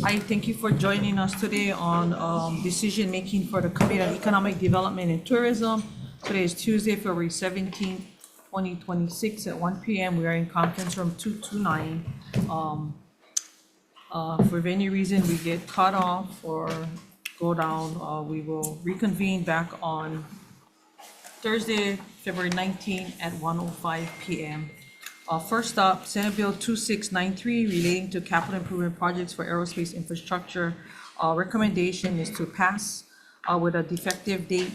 I thank you for joining us today on decision making for the Committee on Economic Development and Tourism. Today is Tuesday, February 17th, 2026 at 1 p.m. We are in conference room 229. For any reason we get cut off or go down, we will reconvene back on Thursday, February 19th at 1:05 p.m. First up, Senate Bill 2693 relating to capital improvement projects for aerospace infrastructure. Recommendation is to pass with a defective date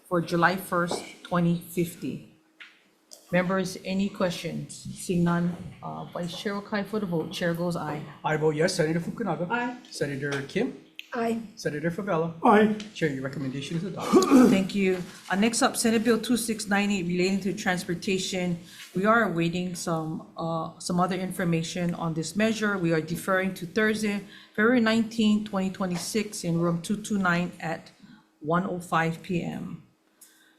for July 1st, 2050. Members, any questions? Seeing none, Vice Chair will call for the vote. Chair goes aye. I vote yes. Senator Fukunaga. Aye. Senator Kim. Aye. Senator Favela. Aye. Chair, your recommendation is adopted. Thank you. Next up, Senate Bill 2698 relating to transportation. We are awaiting some other information on this measure. We are deferring to Thursday, February 19, 2026 in room 229 at 1:05 p.m.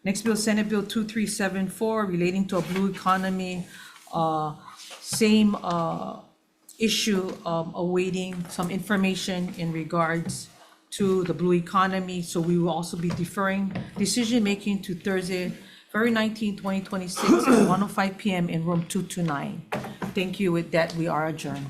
Next bill, Senate Bill 2374 relating to a blue economy. Same issue, awaiting some information in regards to the blue economy. So we will also be deferring decision making to Thursday, February 19, 2026 at 1:05 p.m. in room 229. Thank you. With that, we are adjourned.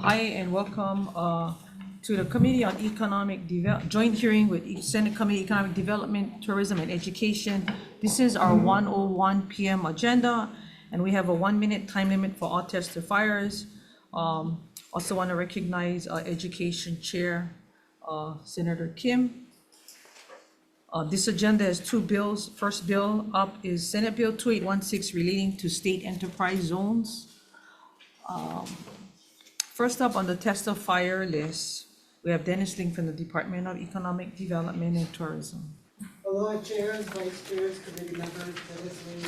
Hi, and welcome to the Committee on Economic Joint Hearing with Senate Committee Economic Development, Tourism, and Education. This is our 1:01 p.m. agenda, and we have a 1-minute time limit for all testifiers. Also want to recognize Education Chair, Senator Kim. This agenda has two bills. First bill up is Senate Bill 2816 relating to state enterprise zones. First up on the testifier list, we have Dennis Ling from the Department of Economic Development and Tourism. Aloha chairs, vice chairs, committee members, Dennis Ling,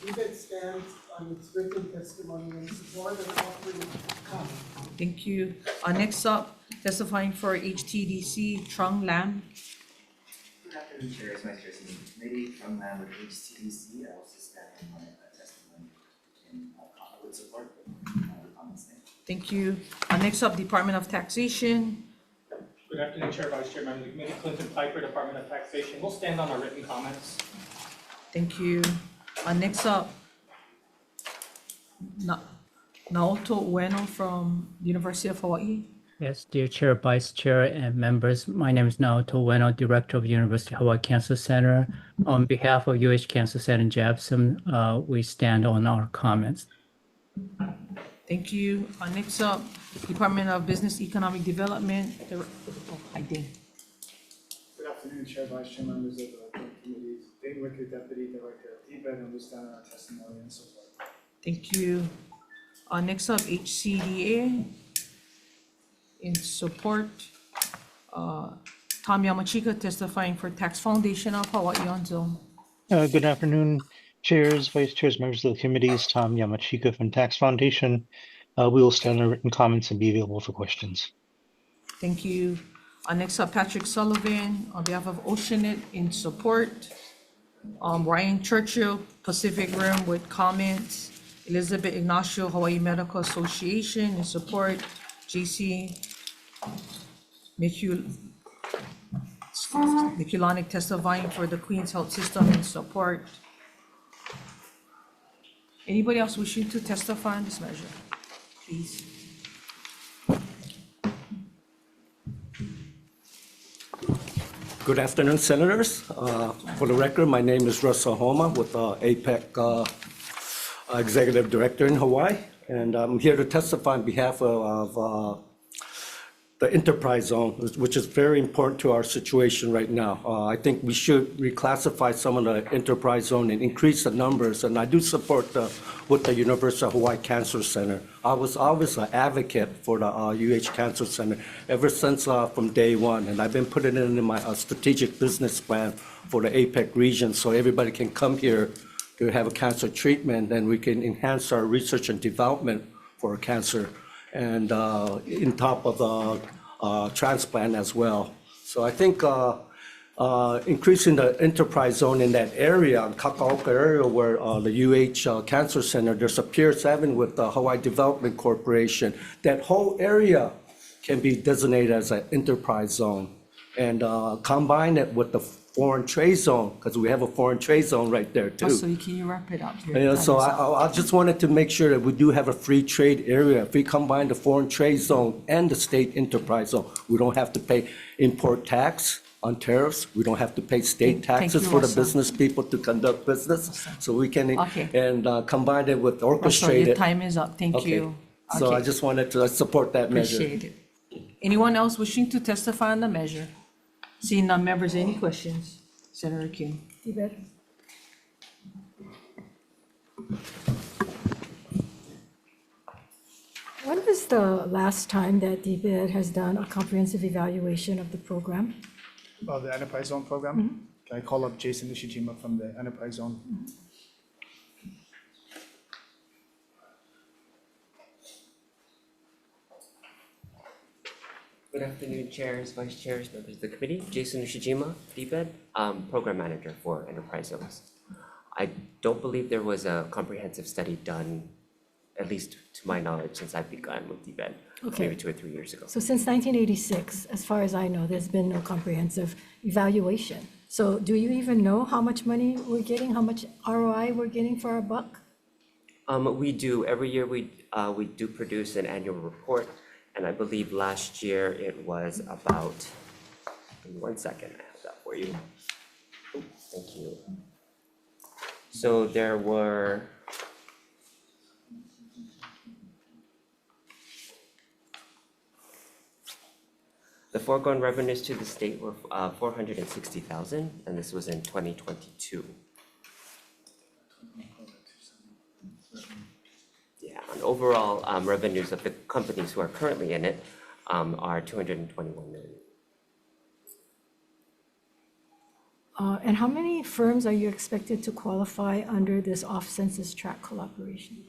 DBED stands on its written testimony in support of offering comment. Thank you. Next up, testifying for HTDC, Trung Lam. Good afternoon, chairs, vice chairs, and committee. Trung Lam with HTDC. I also stand in my testimony in with support of comments. Thank you. Next up, Department of Taxation. Good afternoon, Chair, Vice Chair, Member of the Committee. Clinton Piper, Department of Taxation. We'll stand on our written comments. Thank you. Next up, Naoto Ueno from University of Hawaii. Yes, dear Chair, Vice Chair, and members, my name is Naoto Ueno, Director of University of Hawaii Cancer Center. On behalf of UH Cancer Center in Jabson, we stand on our comments. Thank you. Next up, Department of Business Economic Development. Hi, Dane. Good afternoon, Chair, Vice Chair, members of the joint committees. Dane Wicker, Deputy Director of DBED, and we stand on our testimony and support. Thank you. Next up, HCDA. In support, Tom Yamachika testifying for Tax Foundation of Hawaii on Zoom. Good afternoon, chairs, vice chairs, members of the committees. Tom Yamachika from Tax Foundation. We will stand on written comments and be available for questions. Thank you. Next up, Patrick Sullivan on behalf of Oceanit in support. Ryan Churchill, Pacific Rim with comments. Elizabeth Ignacio, Hawaii Medical Association in support. JC Mikulonic testifying for the Queens Health System in support. Anybody else wishing to testify on this measure? Please. Good afternoon, Senators. For the record, my name is Russell Homa with APEC Executive Director in Hawaii, and I'm here to testify on behalf of the enterprise zone, which is very important to our situation right now. I think we should reclassify some of the enterprise zone and increase the numbers, and I do support with the University of Hawaii Cancer Center. I was always an advocate for the UH Cancer Center ever since from day one, and I've been putting it in my strategic business plan for the APEC region so everybody can come here to have a cancer treatment, then we can enhance our research and development for cancer, and in top of the transplant as well. So I think increasing the enterprise zone in that area, Kakaoka area where the Cancer Center, there's a Pier 7 with the Hawaii Development Corporation. That whole area can be designated as an enterprise zone, and combine it with the foreign trade zone, because we have a foreign trade zone right there too. So can you wrap it up? Your Yeah, time so is up. I just wanted to make sure that we do have a free trade area. If we combine the foreign trade zone and the state enterprise zone, we don't have to pay import tax on tariffs. We don't have to pay state Thank taxes you, for the Russell. business people to conduct business. So we can, Okay. and combine it with Russell, orchestrate your it. time is up. Thank Okay. you. So I Okay. just wanted to support that measure. Appreciate it. Anyone else wishing to testify on the measure? Seeing none, members, any questions? Senator Kim. DBED. When was the last time that DBED has done a comprehensive evaluation of the program? The Enterprise Zone program? Can I call up Jason Nishijima from the Enterprise Zone? Good afternoon, chairs, vice chairs, members of the committee. Jason Ushijima, DBED, Program Manager for Enterprise Zones. I don't believe there was a comprehensive study done, at least to my knowledge, since I've begun with DBED, Okay. maybe 2 or 3 years ago. So since 1986, as far as I know, there's been no comprehensive evaluation. So do you even know how much money we're getting, how much ROI we're getting for our buck? We do, every year we do produce an annual report, and I believe last year it was about, give me 1 second, I have that for you. Thank you. So there were, the foregone revenues to the state were 460,000, and this was in 2022. Yeah, and overall revenues of the companies who are currently in it are 221 million. And how many firms are you expected to qualify under this off-census tract collaboration?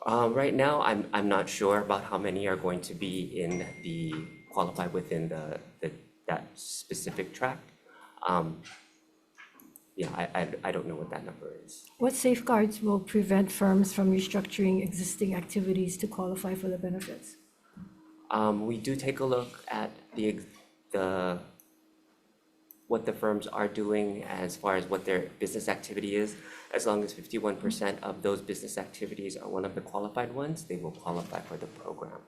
Right now, I'm not sure about how many are going to be in the qualify within that specific tract. Yeah, I don't know what that number is. What safeguards will prevent firms from restructuring existing activities to qualify for the benefits? We do take a look at what the firms are doing as far as what their business activity is. As long as 51% of those business activities are one of the qualified ones, they will qualify for the program.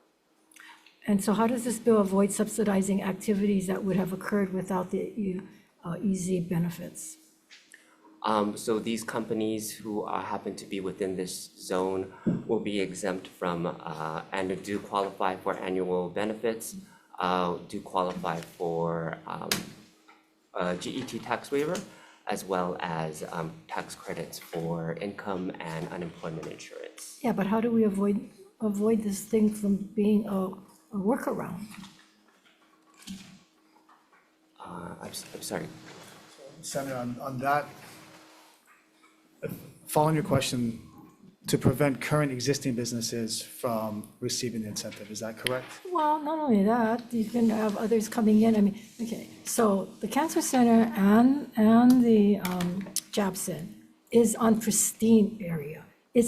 And so how does this bill avoid subsidizing activities that would have occurred without the easy benefits? So these companies who happen to be within this zone will be exempt from and do qualify for annual benefits, do qualify for GET tax waiver, as well as tax credits for income and unemployment insurance. Yeah, but how do we avoid this thing from being a workaround? I'm sorry. Senator, on that, following your question, to prevent current existing businesses from receiving the incentive, is that correct? Well, not only that, you can have others coming in. I mean, okay, so the Cancer Center and the Jabson is on pristine area. It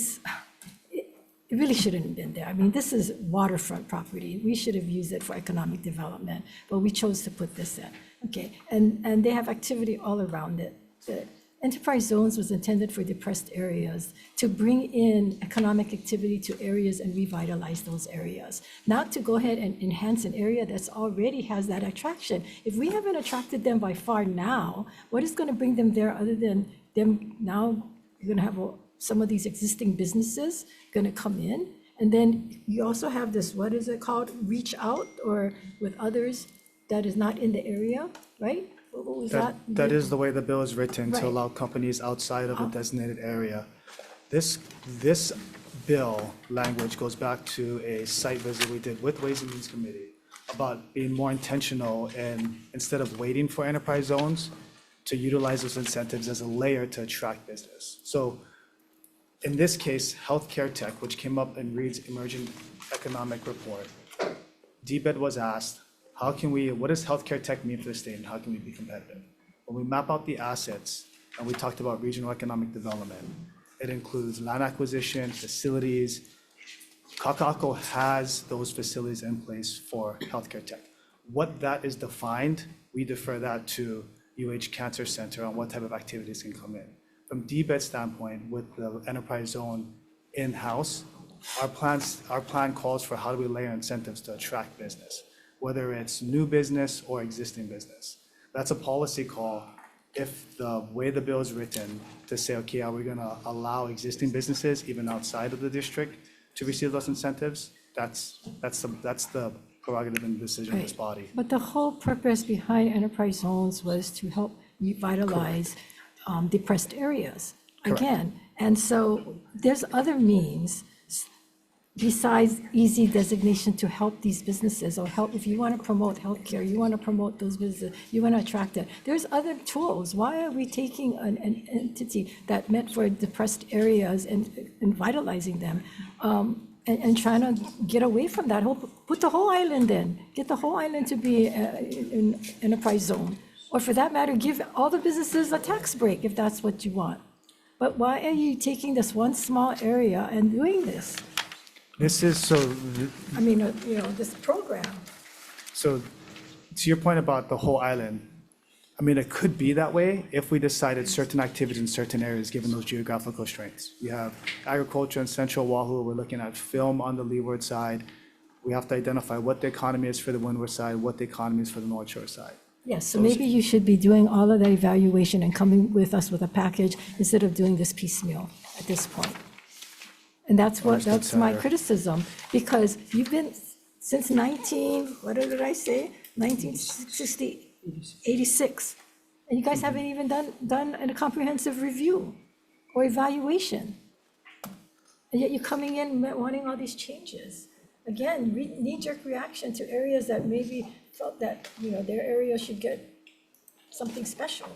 really shouldn't have been there. I mean, this is waterfront property. We should have used it for economic development, but we chose to put this in. Okay, and they have activity all around it. The enterprise zones was intended for depressed areas to bring in economic activity to areas and revitalize those areas, not to go ahead and enhance an area that's already has that attraction. If we haven't attracted them by far now, what is going to bring them there other than them now? You're going to have some of these existing businesses going to come in, and then you also have this, what is it called, reach out or with others that is not in the area, right? What was that? That is the way the bill is written, Right. to allow companies outside of a designated area. This bill language goes back to a site visit we did with Ways and Means Committee about being more intentional and instead of waiting for enterprise zones to utilize those incentives as a layer to attract business. So in this case, healthcare tech, which came up in Reed's Emerging Economic Report, DBED was asked, what does healthcare tech mean for the state and how can we be competitive? When we map out the assets and we talked about regional economic development, it includes land acquisition, facilities. Kaka'ako has those facilities in place for healthcare tech. What that is defined, we defer that to UH Cancer Center on what type of activities can come in. From DBED's standpoint, with the enterprise zone in-house, our plan calls for how do we layer incentives to attract business, whether it's new business or existing business. That's a policy call. If the way the bill is written to say, okay, are we gonna allow existing businesses even outside of the district to receive those incentives? That's the prerogative and decision of this body. But the whole purpose behind enterprise zones was to help revitalize depressed areas. Again, and so there's other means besides easy designation to help these businesses or help if you want to promote healthcare, you want to promote those businesses, you want to attract it. There's other tools. Why are we taking an entity that meant for depressed areas and vitalizing them and trying to get away from that? Put the whole island in. Get the whole island to be an enterprise zone. Or for that matter, give all the businesses a tax break if that's what you want. But why are you taking this one small area and doing this? This is so. I mean, this program. So to your point about the whole island, I mean, it could be that way if we decided certain activities in certain areas, given those geographical strengths. We have agriculture in central Oahu. We're looking at film on the leeward side. We have to identify what the economy is for the windward side, what the economy is for the north shore side. Yes, so maybe you should be doing all of that evaluation and coming with us with a package instead of doing this piecemeal at this point. And that's my Senator. criticism, because you've been since 1986, and you guys haven't even done a comprehensive review or evaluation. And yet you're coming in wanting all these changes. Again, knee-jerk reaction to areas that maybe felt that, their area should get something special.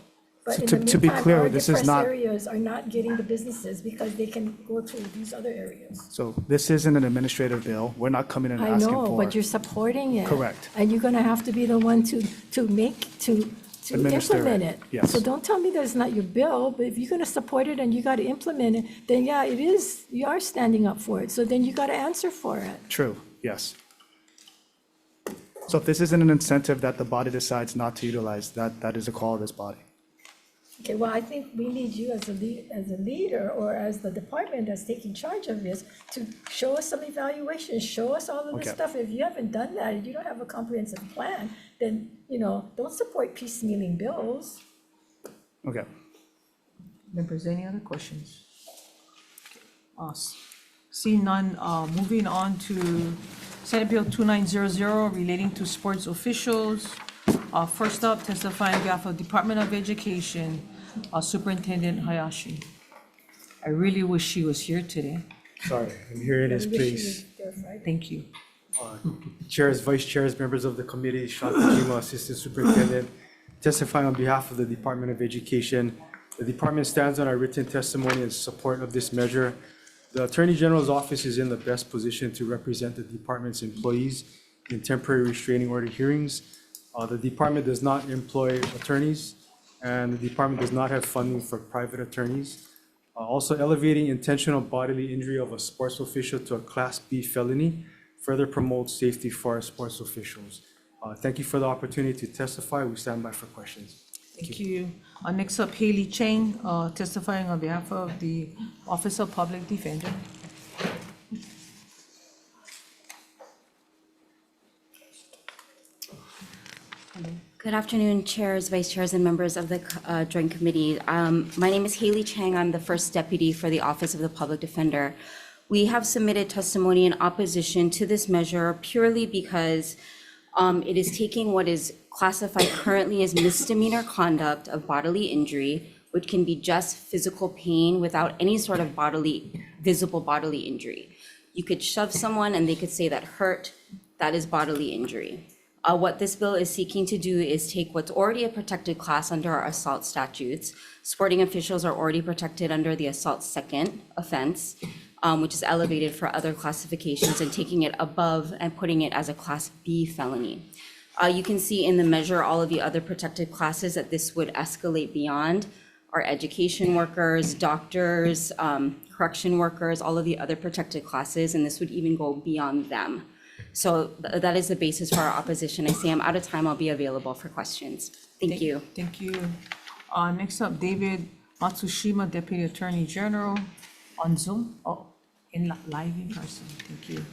But in the To be meantime, clear, our this is depressed not- areas are not getting the businesses because they can go to these other areas. So this isn't an administrative bill. We're not coming in and I asking know, for. but you're supporting it. Correct. And you're gonna have to be the one to Administer implement it, it. yes. So don't tell me that it's not your bill, but if you're gonna support it and you gotta implement it, then yeah, it is, you are standing up for it. So then you gotta answer for it. True, yes. So if this isn't an incentive that the body decides not to utilize, that is a call of this body. Okay, well, I think we need you as a leader or as the department that's taking charge of this to show us some evaluation, show us all of this Okay. stuff. If you haven't done that, if you don't have a comprehensive plan, then, don't support piecemealing bills. Okay. Members, any other questions? Seeing none, moving on to Senate Bill 2900 relating to sports officials. First up, testifying on behalf of Department of Education, Superintendent Hayashi. I really wish she was here today. Sorry, and here it is, please. Thank you. Chairs, vice chairs, members of the committee, Shantajima, Assistant Superintendent, testifying on behalf of the Department of Education. The department stands on our written testimony in support of this measure. The Attorney General's office is in the best position to represent the department's employees in temporary restraining order hearings. The department does not employ attorneys, and the department does not have funding for private attorneys. Also, elevating intentional bodily injury of a sports official to a Class B felony further promotes safety for our sports officials. Thank you for the opportunity to testify. We stand by for questions. Thank you. Next up, Haley Chang, testifying on behalf of the Office of Public Defender. Good afternoon, chairs, vice chairs, and members of the Joint Committee. My name is Haley Chang. I'm the first deputy for the Office of the Public Defender. We have submitted testimony in opposition to this measure purely because it is taking what is classified currently as misdemeanor conduct of bodily injury, which can be just physical pain without any sort of visible bodily injury. You could shove someone and they could say that hurt, that is bodily injury. What this bill is seeking to do is take what's already a protected class under our assault statutes. Sporting officials are already protected under the assault second offense, which is elevated for other classifications, and taking it above and putting it as a Class B felony. You can see in the measure all of the other protected classes that this would escalate beyond. Our education workers, doctors, correction workers, all of the other protected classes, and this would even go beyond them. So that is the basis for our opposition. I see I'm out of time. I'll be available for questions. Thank you. Thank you. Next up, David Matsushima, Deputy Attorney General, on Zoom. Oh, live in person. Thank you.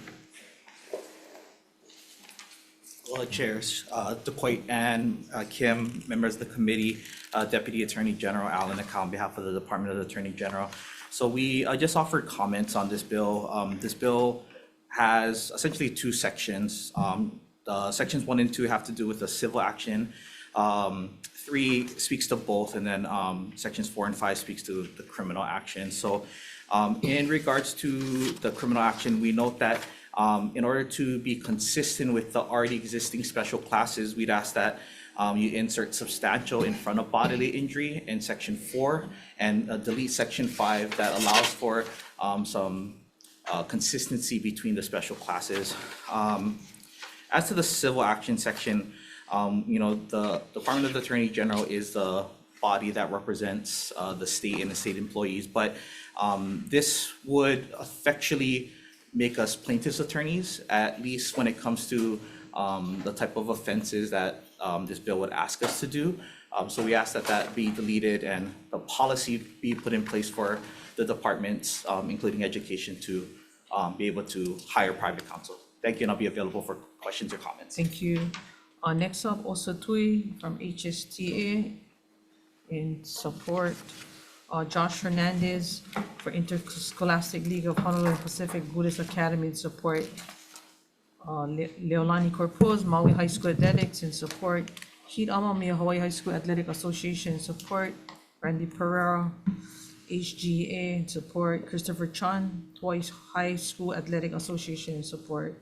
Well, Chairs, DeQuoit and Kim, members of the committee, Deputy Attorney General Alan Aka on behalf of the Department of the Attorney General. So we just offered comments on this bill. This bill has essentially two sections. Sections 1 and 2 have to do with the civil action. 3 speaks to both, and then sections 4 and 5 speaks to the criminal action. So in regards to the criminal action, we note that in order to be consistent with the already existing special classes, we'd ask that you insert substantial in front of bodily injury in section 4 and delete section 5 that allows for some consistency between the special classes. As to the civil action section, the Department of the Attorney General is the body that represents the state and the state employees, but this would effectually make us plaintiffs' attorneys, at least when it comes to the type of offenses that this bill would ask us to do. So we ask that that be deleted and the policy be put in place for the departments, including education, to be able to hire private counsel. Thank you, and I'll be available for questions or comments. Thank you. Next up, Osatui from HSTA in support. Josh Hernandez for Interscholastic League of Honolulu Pacific Buddhist Academy in support. Leolani Corpuz, Maui High School Athletics in support. Heat Amamiya Hawaii High School Athletic Association in support. Randy Pereira, HGA in support. Christopher Chan, Hawaii High School Athletic Association in support.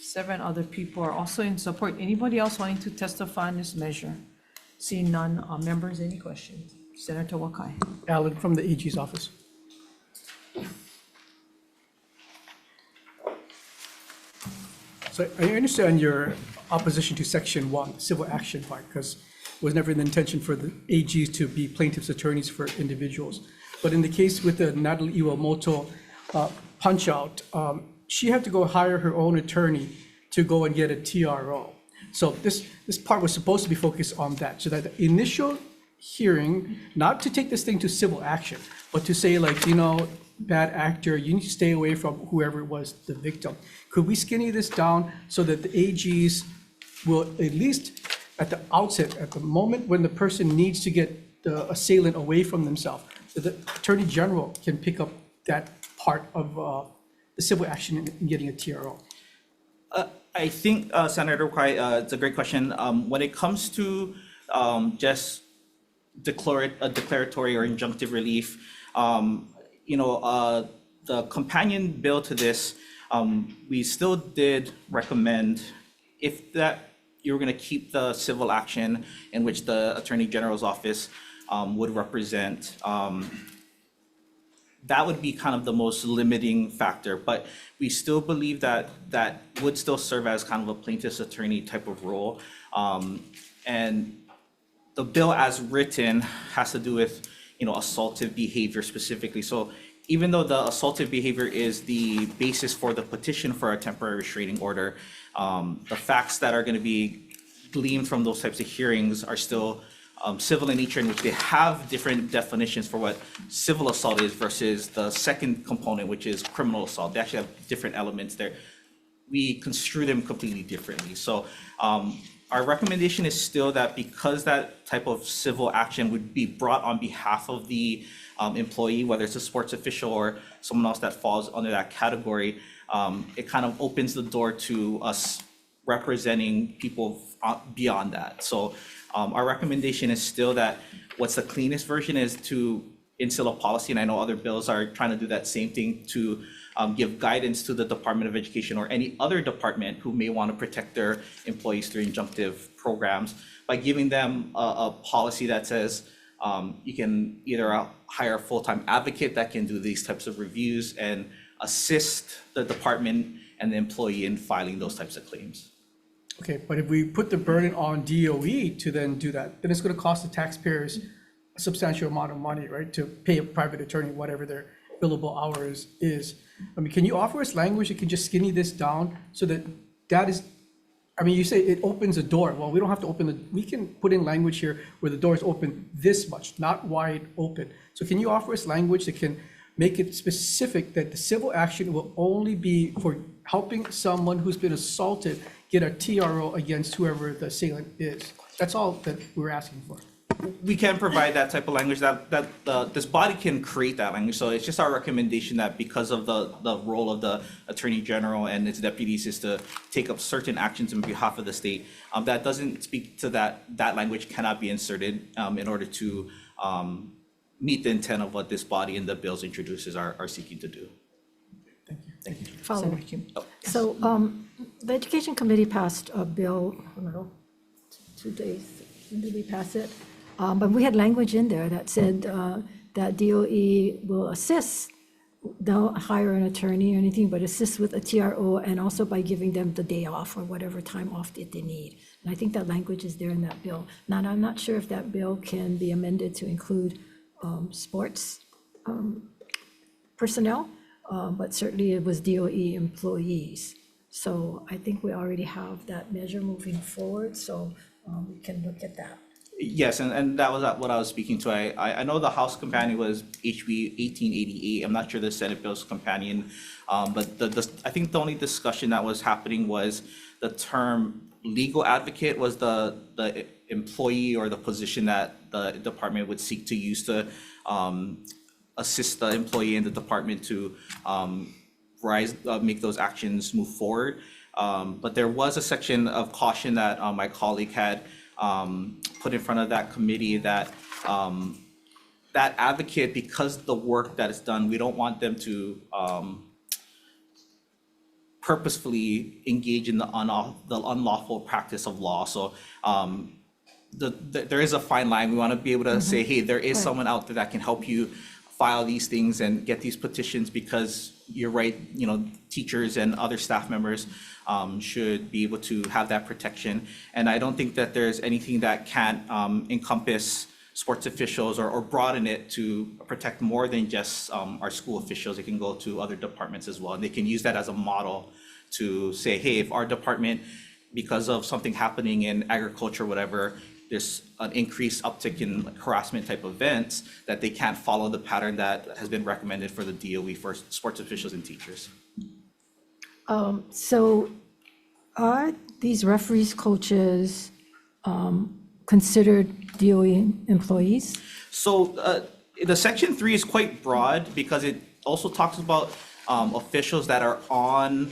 Seven other people are also in support. Anybody else wanting to testify on this measure? Seeing none, members, any questions? Senator Wakai. Alan from the AG's office. So I understand your opposition to section 1, civil action part, because it was never the intention for the AGs to be plaintiffs' attorneys for individuals. But in the case with the Natalie Iwamoto punch out, she had to go hire her own attorney to go and get a TRO. So this part was supposed to be focused on that, so that the initial hearing, not to take this thing to civil action, but to say, like, bad actor, you need to stay away from whoever was the victim. Could we skinny this down so that the AGs will, at least at the outset, at the moment when the person needs to get the assailant away from themselves, that the Attorney General can pick up that part of the civil action in getting a TRO? I think, Senator Kwai, it's a great question. When it comes to just declaratory or injunctive relief, the companion bill to this, we still did recommend, if that you're going to keep the civil action in which the Attorney General's office would represent, that would be kind of the most limiting factor, but we still believe that that would still serve as kind of a plaintiff's attorney type of role. And the bill as written has to do with, assaultive behavior specifically. So even though the assaultive behavior is the basis for the petition for a temporary restraining order, the facts that are going to be gleaned from those types of hearings are still civil in nature, in which they have different definitions for what civil assault is versus the second component, which is criminal assault. They actually have different elements there. We construe them completely differently. So our recommendation is still that because that type of civil action would be brought on behalf of the employee, whether it's a sports official or someone else that falls under that category, it kind of opens the door to us representing people beyond that. So our recommendation is still that what's the cleanest version is to instill a policy, and I know other bills are trying to do that same thing to give guidance to the Department of Education or any other department who may want to protect their employees through injunctive programs by giving them a policy that says you can either hire a full-time advocate that can do these types of reviews and assist the department and the employee in filing those types of claims. Okay, but if we put the burden on DOE to then do that, then it's gonna cost the taxpayers a substantial amount of money, right? To pay a private attorney, whatever their billable hours is. I mean, can you offer us language that can just skinny this down so that that is, I mean, you say it opens a door. Well, we don't have to we can put in language here where the door is open this much, not wide open. So can you offer us language that can make it specific that the civil action will only be for helping someone who's been assaulted get a TRO against whoever the assailant is? That's all that we're asking for. We can provide that type of language, this body can create that language. So it's just our recommendation that because of the role of the Attorney General and its deputies is to take up certain actions on behalf of the state, that doesn't speak to that language cannot be inserted in order to meet the intent of what this body and the bills introduces are seeking to do. Thank you. Follow. Senator Kim. So the Education Committee passed a bill, I don't know, 2 days, when did we pass it? But we had language in there that said that DOE will assist, don't hire an attorney or anything, but assist with a TRO and also by giving them the day off or whatever time off that they need. And I think that language is there in that bill. Now, I'm not sure if that bill can be amended to include sports personnel, but certainly it was DOE employees. So I think we already have that measure moving forward, so we can look at that. Yes, and that was what I was speaking to. I know the House companion was HB 1888. I'm not sure the Senate bill's companion, but I think the only discussion that was happening was the term legal advocate was the employee or the position that the department would seek to use to assist the employee in the department to make those actions move forward. But there was a section of caution that my colleague had put in front of that committee that that advocate, because the work that is done, we don't want them to purposefully engage in the unlawful practice of law. So there is a fine line. We want to be able to say, hey, there is someone out there that can help you file these things and get these petitions, because you're right, teachers and other staff members should be able to have that protection. And I don't think that there's anything that can't encompass sports officials or broaden it to protect more than just our school officials. It can go to other departments as well. And they can use that as a model to say, hey, if our department, because of something happening in agriculture, whatever, there's an increased uptick in harassment type events, that they can't follow the pattern that has been recommended for the DOE for sports officials and teachers. So are these referees, coaches considered DOE employees? So the Section 3 is quite broad because it also talks about officials that are on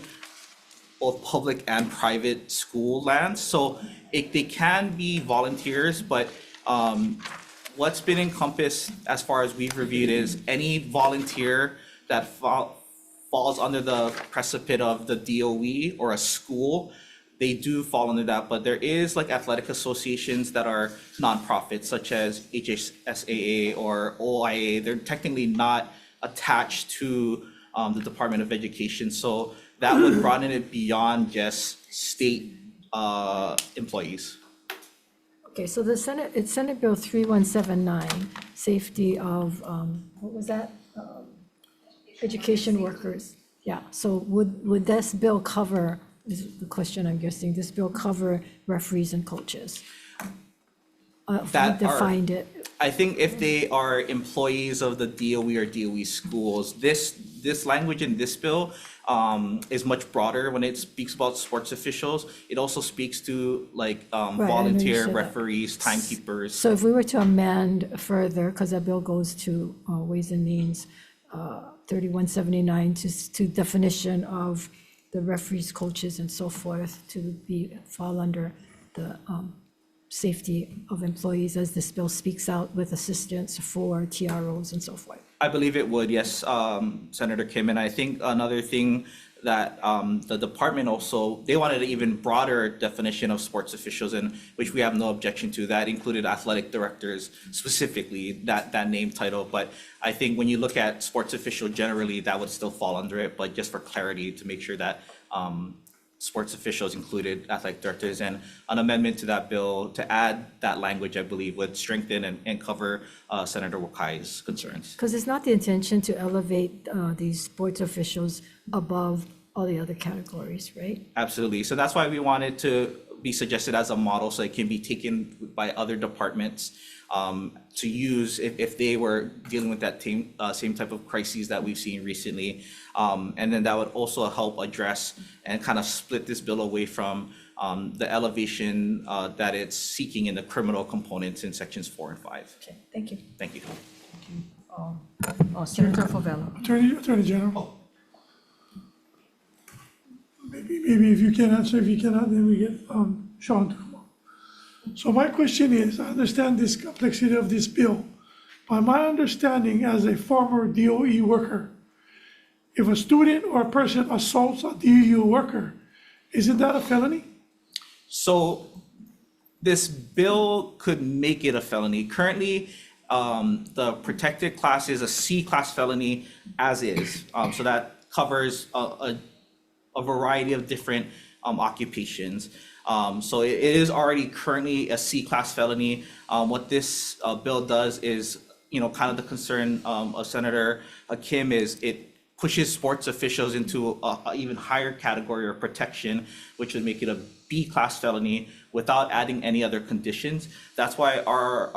both public and private school lands. So they can be volunteers, but what's been encompassed as far as we've reviewed is any volunteer that falls under the precipice of the DOE or a school, they do fall under that. But there is like athletic associations that are nonprofits, such as HSSAA or OIA. They're technically not attached to the Department of Education. So that would broaden it beyond just state employees. Okay, so it's Senate Bill 3179, safety of, what was that? Education workers. Yeah, so would this bill cover, is the question I'm guessing, this bill cover referees and coaches? That defined it. I think if they are employees of the DOE or DOE schools, this language in this bill is much broader. When it speaks about sports officials, it also speaks to like volunteer referees, timekeepers. So if we were to amend further, because that bill goes to Ways and Means 3179 to definition of the referees, coaches, and so forth to fall under the safety of employees as this bill speaks out with assistance for TROs and so forth? I believe it would, yes, Senator Kim. And I think another thing that the department also, they wanted an even broader definition of sports officials, and which we have no objection to. That included athletic directors specifically, that name title. But I think when you look at sports official generally, that would still fall under it. But just for clarity, to make sure that sports officials included athletic directors, and an amendment to that bill to add that language, I believe, would strengthen and cover Senator Wakai's concerns. Because it's not the intention to elevate these sports officials above all the other categories, right? Absolutely. So that's why we wanted to be suggested as a model, so it can be taken by other departments to use if they were dealing with that same type of crises that we've seen recently. And then that would also help address and kind of split this bill away from the elevation that it's seeking in the criminal components in sections 4 and 5. Okay, thank you. Thank you. Senator Favela. Attorney General. Maybe if you can answer, if you cannot, then we get Sean to come on. So my question is, I understand this complexity of this bill, but my understanding as a former DOE worker, if a student or a person assaults a DOE worker, isn't that a felony? So this bill could make it a felony. Currently, the protected class is a C-class felony as is. So that covers a variety of different occupations. So it is already currently a C-class felony. What this bill does is, kind of the concern of Senator Kim is it pushes sports officials into an even higher category of protection, which would make it a B-class felony without adding any other conditions. That's why our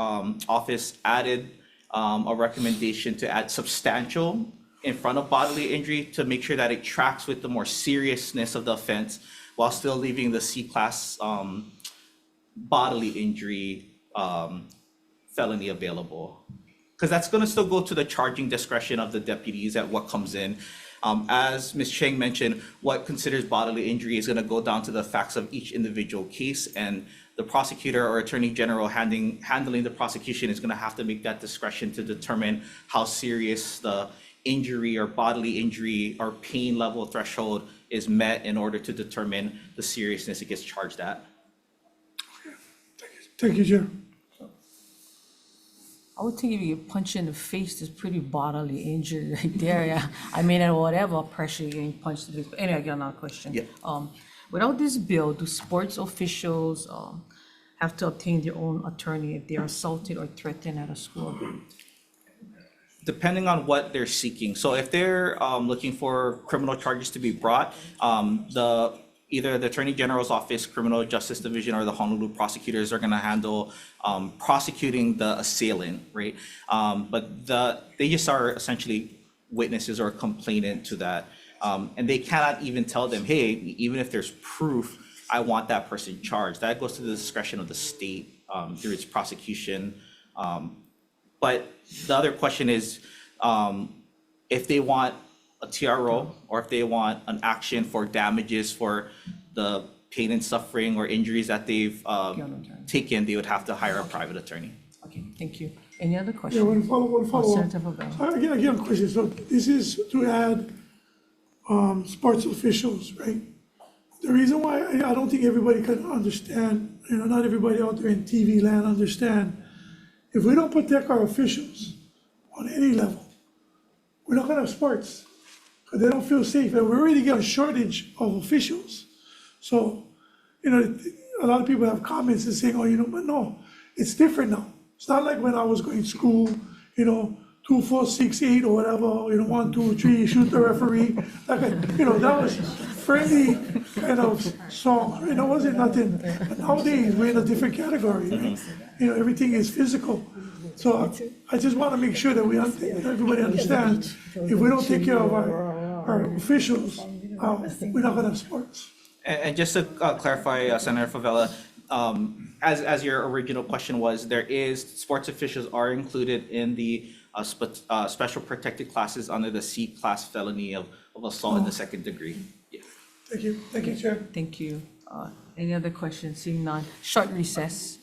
office added a recommendation to add substantial in front of bodily injury to make sure that it tracks with the more seriousness of the offense while still leaving the C-class bodily injury felony available. Because that's going to still go to the charging discretion of the deputies at what comes in. As Ms. Cheng mentioned, what considers bodily injury is going to go down to the facts of each individual case, and the prosecutor or attorney general handling the prosecution is going to have to make that discretion to determine how serious the injury or bodily injury or pain level threshold is met in order to determine the seriousness it gets charged at. Thank you, Chair. I would think if you get punched in the face, there's pretty bodily injury right there. Yeah. I mean, at whatever pressure you're getting punched in the face. But anyway, I got another question. Yeah. Without this bill, do sports officials have to obtain their own attorney if they are assaulted or threatened at a school? Depending on what they're seeking. So if they're looking for criminal charges to be brought, either the Attorney General's Office, Criminal Justice Division, or the Honolulu prosecutors are going to handle prosecuting the assailant, right? But they just are essentially witnesses or complainant to that. And they cannot even tell them, hey, even if there's proof, I want that person charged. That goes to the discretion of the state through its prosecution. But the other question is, if they want a TRO or if they want an action for damages for the pain and suffering or injuries that they've taken, they would have to hire a private attorney. Okay, thank you. Any other questions? Yeah, one follow up. Senator Favela. Again, question. So this is to add sports officials, right? The reason why I don't think everybody can understand, not everybody out there in TV land understand, if we don't protect our officials on any level, we're not gonna have sports, because they don't feel safe, and we already get a shortage of officials. So, a lot of people have comments and saying, but no, it's different now. It's not like when I was going to school, 2, 4, 6, 8 or whatever, 1, 2, 3, shoot the referee. That was friendly kind of song, it wasn't nothing. But nowadays, we're in a different category. Everything is physical. So I just want to make sure that everybody understands, if we don't take care of our officials, we're not gonna have sports. And just to clarify, Senator Favela, as your original question was, sports officials are included in the special protected classes under the C-class felony of assault in the second degree. Yeah. Thank you, Chair. Thank you. Any other questions? Seeing none. Short recess.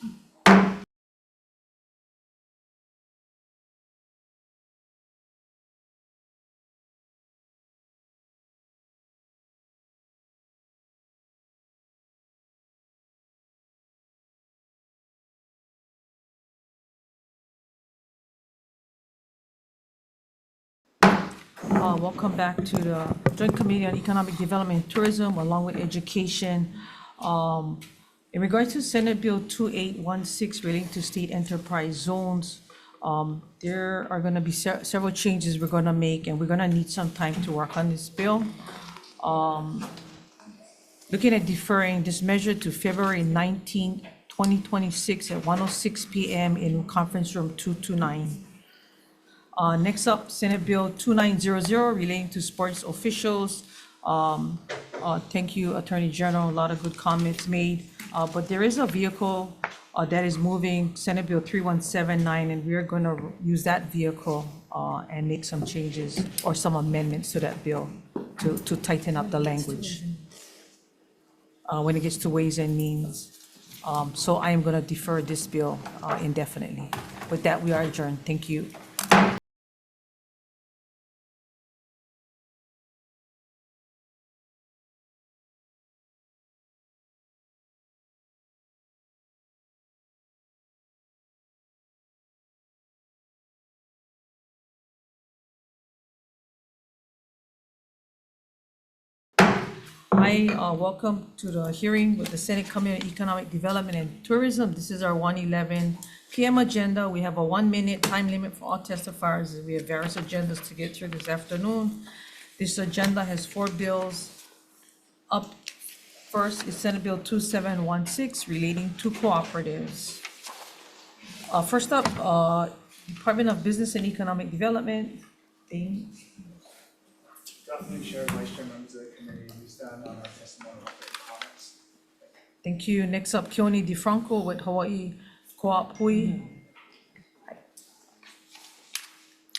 Welcome back to the Joint Committee on Economic Development and Tourism, along with Education. In regards to Senate Bill 2816 relating to state enterprise zones, there are going to be several changes we're going to make, and we're going to need some time to work on this bill. Looking at deferring this measure to February 19, 2026 at 1:06 p.m. in Conference Room 229. Next up, Senate Bill 2900 relating to sports officials. Thank you, Attorney General, a lot of good comments made. But there is a vehicle that is moving, Senate Bill 3179, and we are going to use that vehicle and make some changes or some amendments to that bill to tighten up the language when it gets to Ways and Means. So I am going to defer this bill indefinitely. With that, we are adjourned. Thank you. I welcome to the hearing with the Senate Committee on Economic Development and Tourism. This is our 1:11 p.m. agenda. We have a 1-minute time limit for all testifiers. We have various agendas to get through this afternoon. This agenda has 4 bills. Up first is Senate Bill 2716 relating to cooperatives. First up, Department of Business and Economic Development. Dean. Good afternoon, Chair, Vice Chair, members of the committee. We stand on our testimony and comments. Thank you. Next up, Keone DeFranco with Hawai'i Co-op Hui.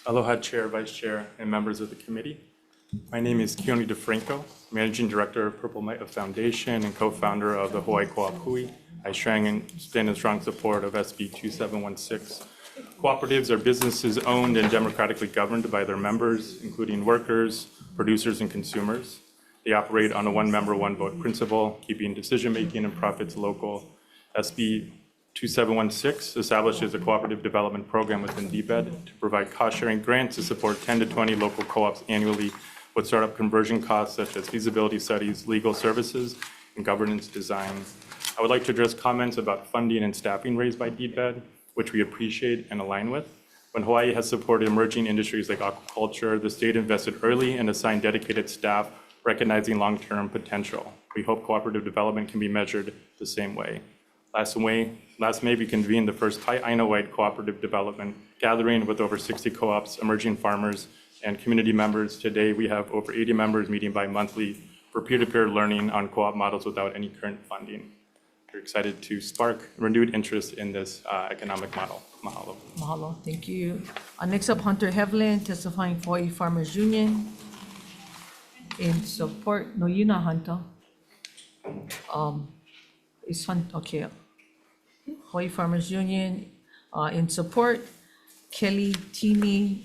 Aloha, Chair, Vice Chair, and members of the committee. My name is Keone DeFranco, Managing Director of Purple Mai'a Foundation and co-founder of the Hawai'i Co-op Hui. I stand in strong support of SB 2716. Cooperatives are businesses owned and democratically governed by their members, including workers, producers, and consumers. They operate on a one-member, one-vote principle, keeping decision-making and profits local. SB 2716 establishes a cooperative development program within DBED to provide cost-sharing grants to support 10 to 20 local co-ops annually with startup conversion costs such as feasibility studies, legal services, and governance design. I would like to address comments about funding and staffing raised by DBED, which we appreciate and align with. When Hawaii has supported emerging industries like aquaculture, the state invested early and assigned dedicated staff, recognizing long-term potential. We hope cooperative development can be measured the same way. Last May, we convened the first Aina-wide cooperative development gathering with over 60 co-ops, emerging farmers, and community members. Today, we have over 80 members meeting bi-monthly for peer-to-peer learning on co-op models without any current funding. We're excited to spark renewed interest in this economic model. Mahalo. Mahalo, thank you. Next up, Hunter Hevlin, testifying for Hawaii Farmers Union in support. No, you're not Hunter. It's Hunter, okay. Hawaii Farmers Union in support. Kelly Timi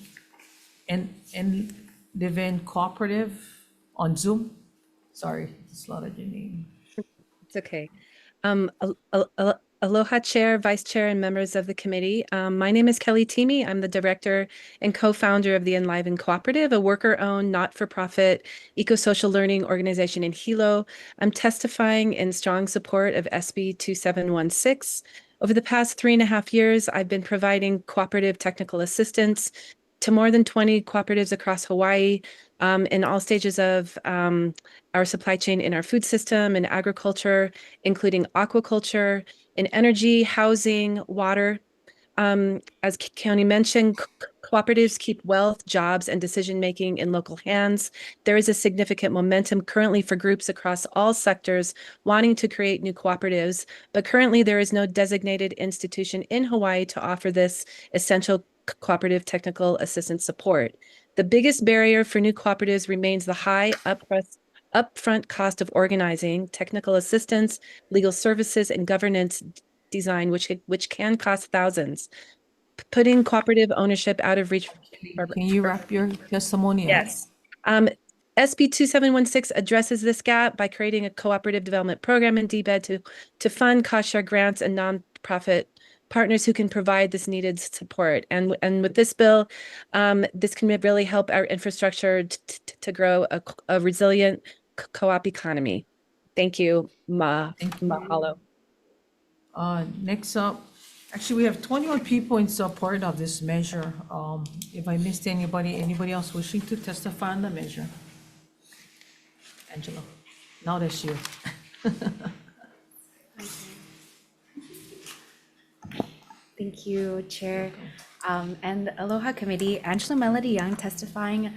and Livin Cooperative on Zoom. Sorry, slaughtered your name. It's okay. Aloha, Chair, Vice Chair, and members of the committee. My name is Kelly Timi. I'm the director and co-founder of the Enliven Cooperative, a worker-owned, not-for-profit, eco-social learning organization in Hilo. I'm testifying in strong support of SB 2716. Over the past 3.5 years, I've been providing cooperative technical assistance to more than 20 cooperatives across Hawaii in all stages of our supply chain in our food system and agriculture, including aquaculture, in energy, housing, water. As Keone mentioned, cooperatives keep wealth, jobs, and decision-making in local hands. There is a significant momentum currently for groups across all sectors wanting to create new cooperatives, but currently there is no designated institution in Hawaii to offer this essential cooperative technical assistance support. The biggest barrier for new cooperatives remains the high upfront cost of organizing, technical assistance, legal services, and governance design, which can cost thousands. Putting cooperative ownership out of reach. Can you wrap your testimony up? Yes. SB 2716 addresses this gap by creating a cooperative development program in DBED to fund cost share grants and nonprofit partners who can provide this needed support. And with this bill, this can really help our infrastructure to grow a resilient co-op economy. Thank you. Mahalo. Next up, actually, we have 21 people in support of this measure. If I missed anybody else wishing to testify on the measure? Angela, now that's you. Thank you, Chair. And Aloha Committee, Angela Melody Young testifying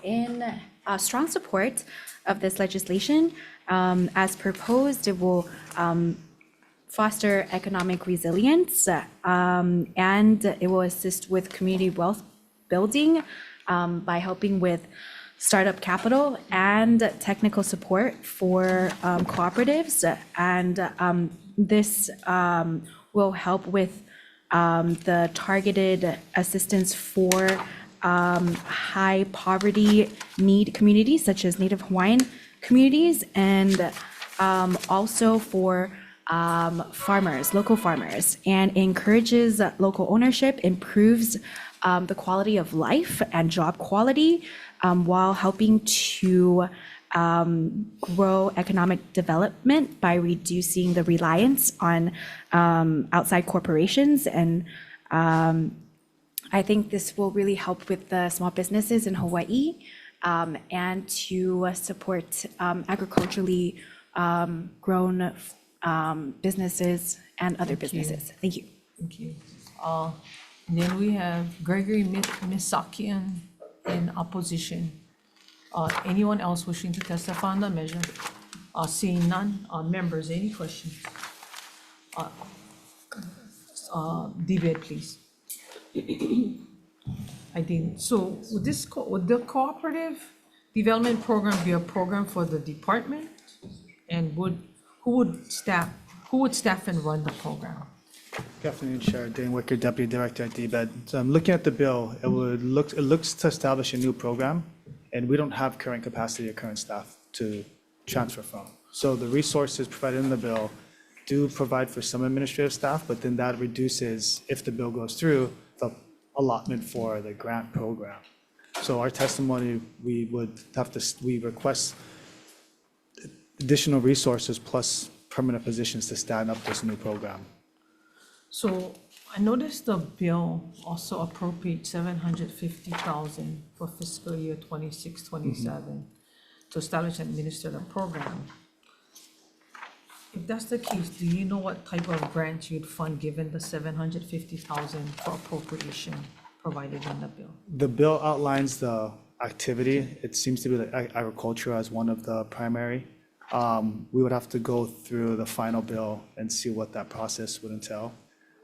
in strong support of this legislation. As proposed, it will foster economic resilience and it will assist with community wealth building by helping with startup capital and technical support for cooperatives. And this will help with the targeted assistance for high poverty need communities such as Native Hawaiian communities, and also for farmers, local farmers, and encourages local ownership, improves the quality of life and job quality while helping to grow economic development by reducing the reliance on outside corporations. And I think this will really help with the small businesses in Hawaii and to support agriculturally grown businesses and other businesses. Thank you. Thank you. And then we have Gregory Misakian in opposition. Anyone else wishing to testify on the measure? Seeing none, members, any questions? Debate, please. I didn't. So would the cooperative development program be a program for the department? And who would staff and run the program? Good afternoon, Chair. Dane Wicker, Deputy Director at DBED. So I'm looking at the bill. It looks to establish a new program, and we don't have current capacity or current staff to transfer from. So the resources provided in the bill do provide for some administrative staff, but then that reduces, if the bill goes through, the allotment for the grant program. So our testimony, we request additional resources plus permanent positions to stand up this new program. So I noticed the bill also appropriate $750,000 for fiscal year 26-27 to establish and administer the program. If that's the case, do you know what type of grants you'd fund given the $750,000 for appropriation provided in the bill? The bill outlines the activity. It seems to be like agriculture as one of the primary. We would have to go through the final bill and see what that process would entail.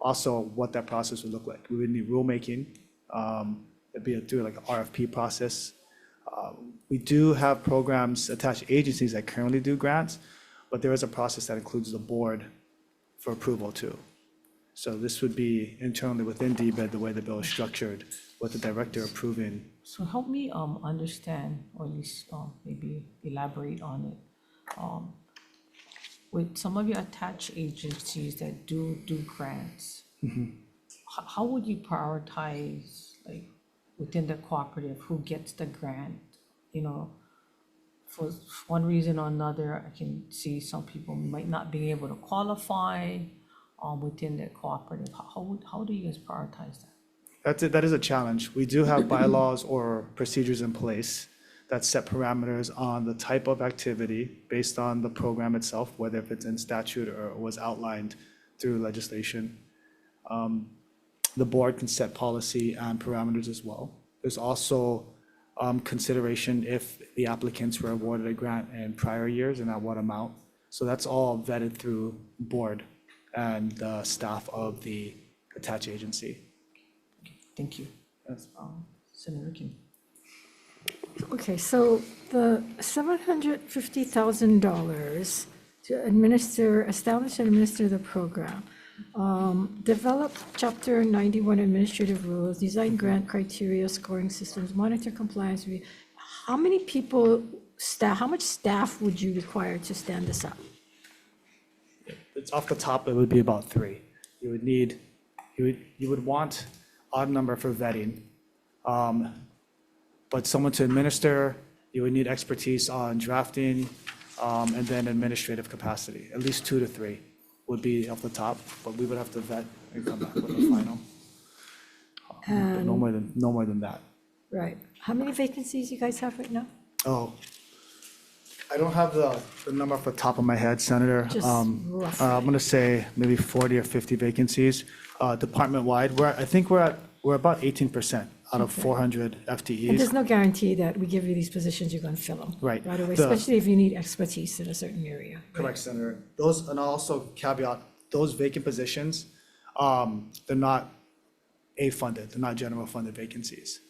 Also, what that process would look like. We would need rulemaking. It'd be through like an RFP process. We do have programs, attached agencies that currently do grants, but there is a process that includes the board for approval too. So this would be internally within DBED, the way the bill is structured, with the director approving. So help me understand, or at least maybe elaborate on it. With some of your attached agencies that do grants, how would you prioritize, like, within the cooperative, who gets the grant? You know, for one reason or another, I can see some people might not be able to qualify within the cooperative. How do you guys prioritize that? That is a challenge. We do have bylaws or procedures in place that set parameters on the type of activity based on the program itself, whether if it's in statute or was outlined through legislation. The board can set policy and parameters as well. There's also consideration if the applicants were awarded a grant in prior years and at what amount. So that's all vetted through board and the staff of the attached agency. Thank you. Yes. Senator Kim. Okay, so the $750,000 to establish and administer the program, develop Chapter 91 administrative rules, design grant criteria, scoring systems, monitor compliance. How many people, how much staff would you require to stand this up? It's off the top, it would be about 3. You would need, you would want odd number for vetting. But someone to administer, you would need expertise on drafting, and then administrative capacity. At least 2 to 3 would be off the top, but we would have to vet and come back with a final. But no more than that. Right. How many vacancies you guys have right now? Oh, I don't have the number off the top of my head, Senator. Just roughly. I'm gonna say maybe 40 or 50 vacancies. Department-wide, I think we're about 18% out of Okay. 400 And FTEs. there's no guarantee that we give you these positions, you're going to fill them. Right. Right away, The- especially if you need expertise in a certain area. Correct, Senator. Those, and I'll also caveat, those vacant positions, they're not A-funded, they're not general funded vacancies.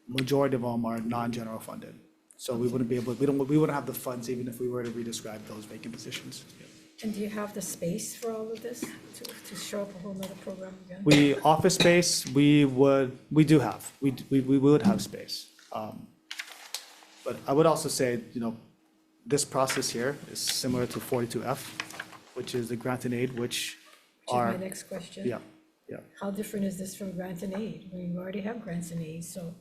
Majority of them are non-general funded. So we wouldn't be able, we wouldn't have the funds even if we were to redescribe those vacant positions. And do you have the space for all of this to show up a whole nother program again? Office space, we do have, we would have space. But I would also say, this process here is similar to 42F, which is the grant and aid, which are. My next question. Yeah. How different is this from grant and aid? We already have grants and aid, so,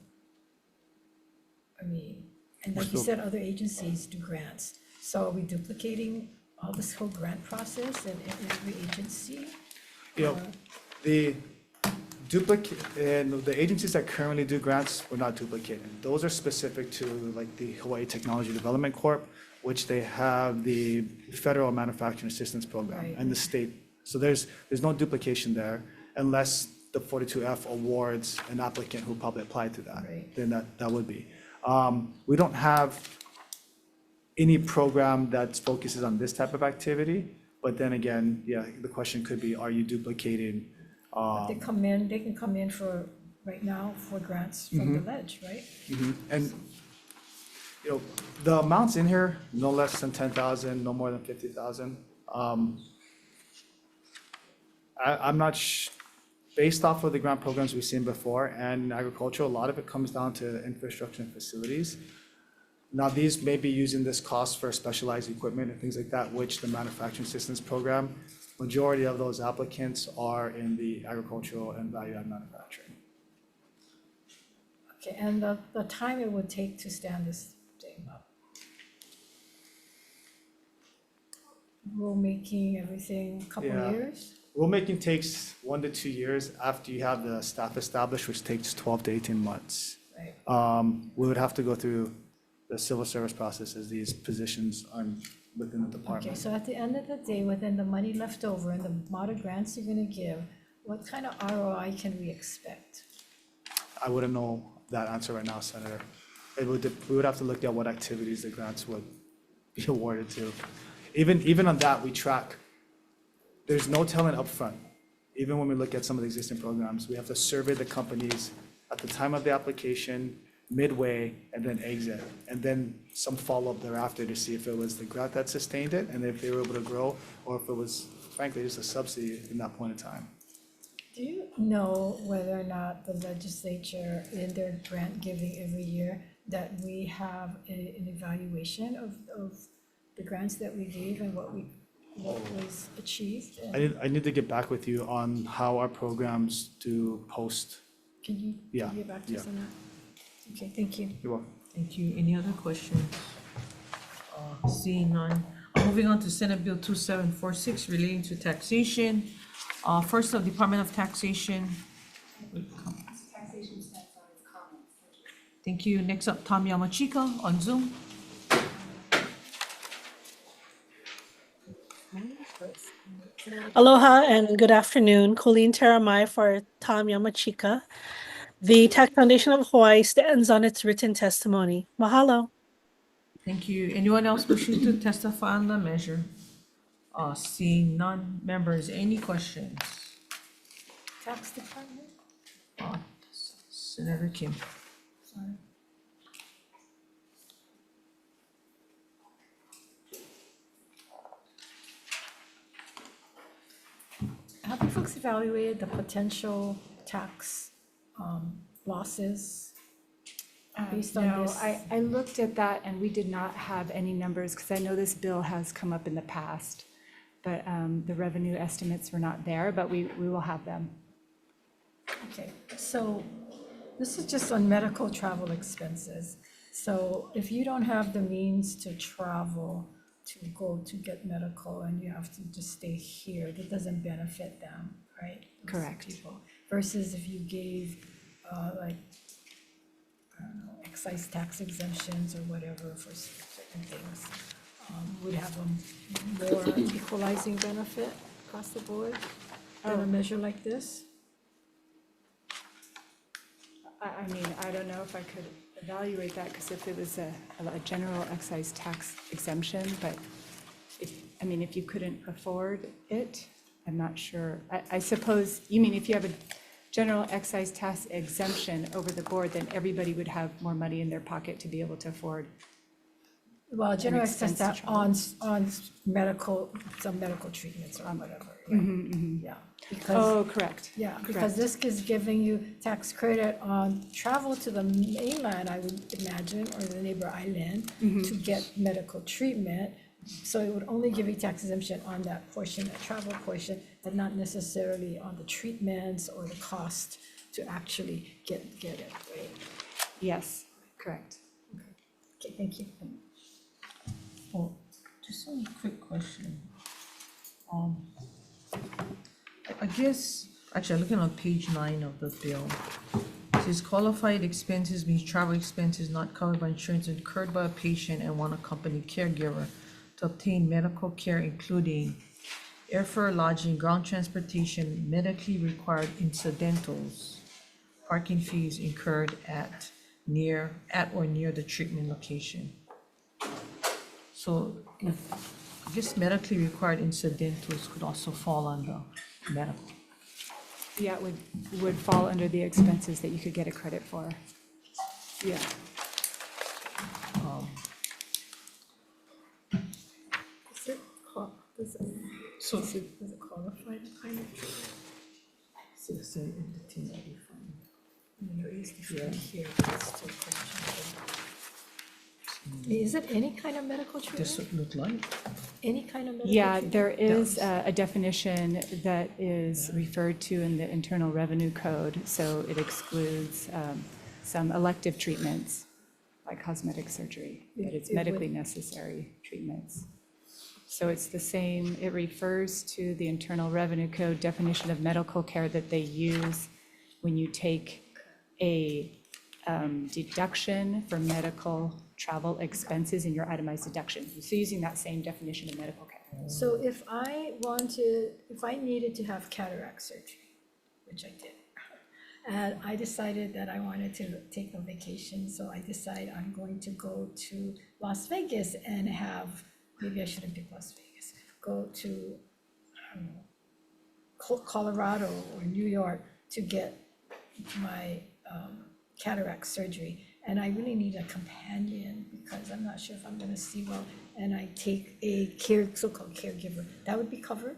I mean, and like you said, other agencies do grants. So are we duplicating all this whole grant process in every agency? The and the agencies that currently do grants, we're not duplicating. Those are specific to like the Hawaii Technology Development Corp., which they have the Federal Manufacturing Assistance Program Right. and the state. So there's no duplication there unless the 42F awards an applicant who probably applied to that. Right. Then that would be. We don't have any program that focuses on this type of activity, but then again, the question could be, are you duplicating? They can come in for, right now, for grants from the ledge, right? And, the amounts in here, no less than 10,000, no more than 50,000. I'm not, based off of the grant programs we've seen before and in agriculture, a lot of it comes down to infrastructure and facilities. Now, these may be using this cost for specialized equipment and things like that, which the manufacturing assistance program, majority of those applicants are in the agricultural and value-add manufacturing. Okay, and the time it would take to stand this thing up? Rulemaking, everything, couple Yeah. years? Rulemaking takes 1 to 2 years after you have the staff established, which takes 12 to 18 months. Right. We would have to go through the civil service process as these positions are within the Okay, department. so at the end of the day, within the money left over and the amount of grants you're gonna give, what kind of ROI can we expect? I wouldn't know that answer right now, Senator. We would have to look at what activities the grants would be awarded to. Even on that, we track, there's no telling upfront. Even when we look at some of the existing programs, we have to survey the companies at the time of the application, midway, and then exit. And then some follow-up thereafter to see if it was the grant that sustained it and if they were able to grow, or if it was frankly just a subsidy in that point in time. Do you know whether or not the legislature, in their grant giving every year, that we have an evaluation of the grants that we gave and what was achieved? And I need to get back with you on how our programs do post. Can you Yeah, get back to us yeah. on that? Okay, thank you. You're welcome. Thank you. Any other questions? Seeing none. Moving on to Senate Bill 2746 relating to taxation. First up, Department of Taxation. Taxation steps on its comments. Thank you. Next up, Tom Yamachika on Zoom. Aloha and good afternoon. Colleen Taramai for Tom Yamachika. The Tax Foundation of Hawaii stands on its written testimony. Mahalo. Thank you. Anyone else wishing to testify on the measure? Seeing none. Members, any questions? Tax Department? Senator Kim. Sorry. Have you folks evaluated the potential tax losses based on No, this? I looked at that and we did not have any numbers because I know this bill has come up in the past. but the revenue estimates were not there, but we will have them. Okay, so this is just on medical travel expenses. So if you don't have the means to travel to go to get medical and you have to just stay here, that doesn't benefit them, right? Those Correct. people. Versus if you gave, like, I don't know, excise tax exemptions or whatever for certain things, would have a more equalizing benefit across the board than a measure like this? I mean, I don't know if I could evaluate that, because if it was a general excise tax exemption, but I mean, if you couldn't afford it, I'm not sure. I suppose, you mean if you have a general excise tax exemption over the board, then everybody would have more money in their pocket to be able to afford. Well, general excise expense to tax on medical, some medical treatments or whatever. Yeah. Because- Oh, correct. Yeah, because Correct. this is giving you tax credit on travel to the mainland, I would imagine, or the neighbor island, to get medical treatment. So it would only give you tax exemption on that portion, that travel portion, but not necessarily on the treatments or the cost to actually get it, right? Yes, correct. Okay, thank you. Oh, just one quick question. I guess, actually, looking on page 9 of the bill, it says qualified expenses means travel expenses not covered by insurance incurred by a patient and one accompanied caregiver to obtain medical care, including airfare, lodging, ground transportation, medically required incidentals, parking fees incurred at or near the treatment location. So if, I guess medically required incidentals could also fall under medical. Yeah, it would fall under the expenses that you could get a credit for. Yeah. Does it qualify kind of treatment? So it's an entity that we find. There is different here, but it's still questionable. Is it any kind of medical This treatment? would look like. Any kind of medical Yeah, treatment? there is a definition that is referred to in the Internal Revenue Code, so it excludes some elective treatments, like cosmetic surgery, but it's It would- medically necessary treatments. So it's the same, it refers to the Internal Revenue Code definition of medical care that they use when you take a deduction for medical travel expenses in your itemized deduction. So using that same definition of medical care. So if I needed to have cataract surgery, which I did, and I decided that I wanted to take a vacation, so I decide I'm going to go to Las Vegas and have, maybe I shouldn't pick Las Vegas, go to, I don't know, Colorado or New York to get my cataract surgery, and I really need a companion because I'm not sure if I'm gonna see well, and I take a so-called caregiver, that would be covered?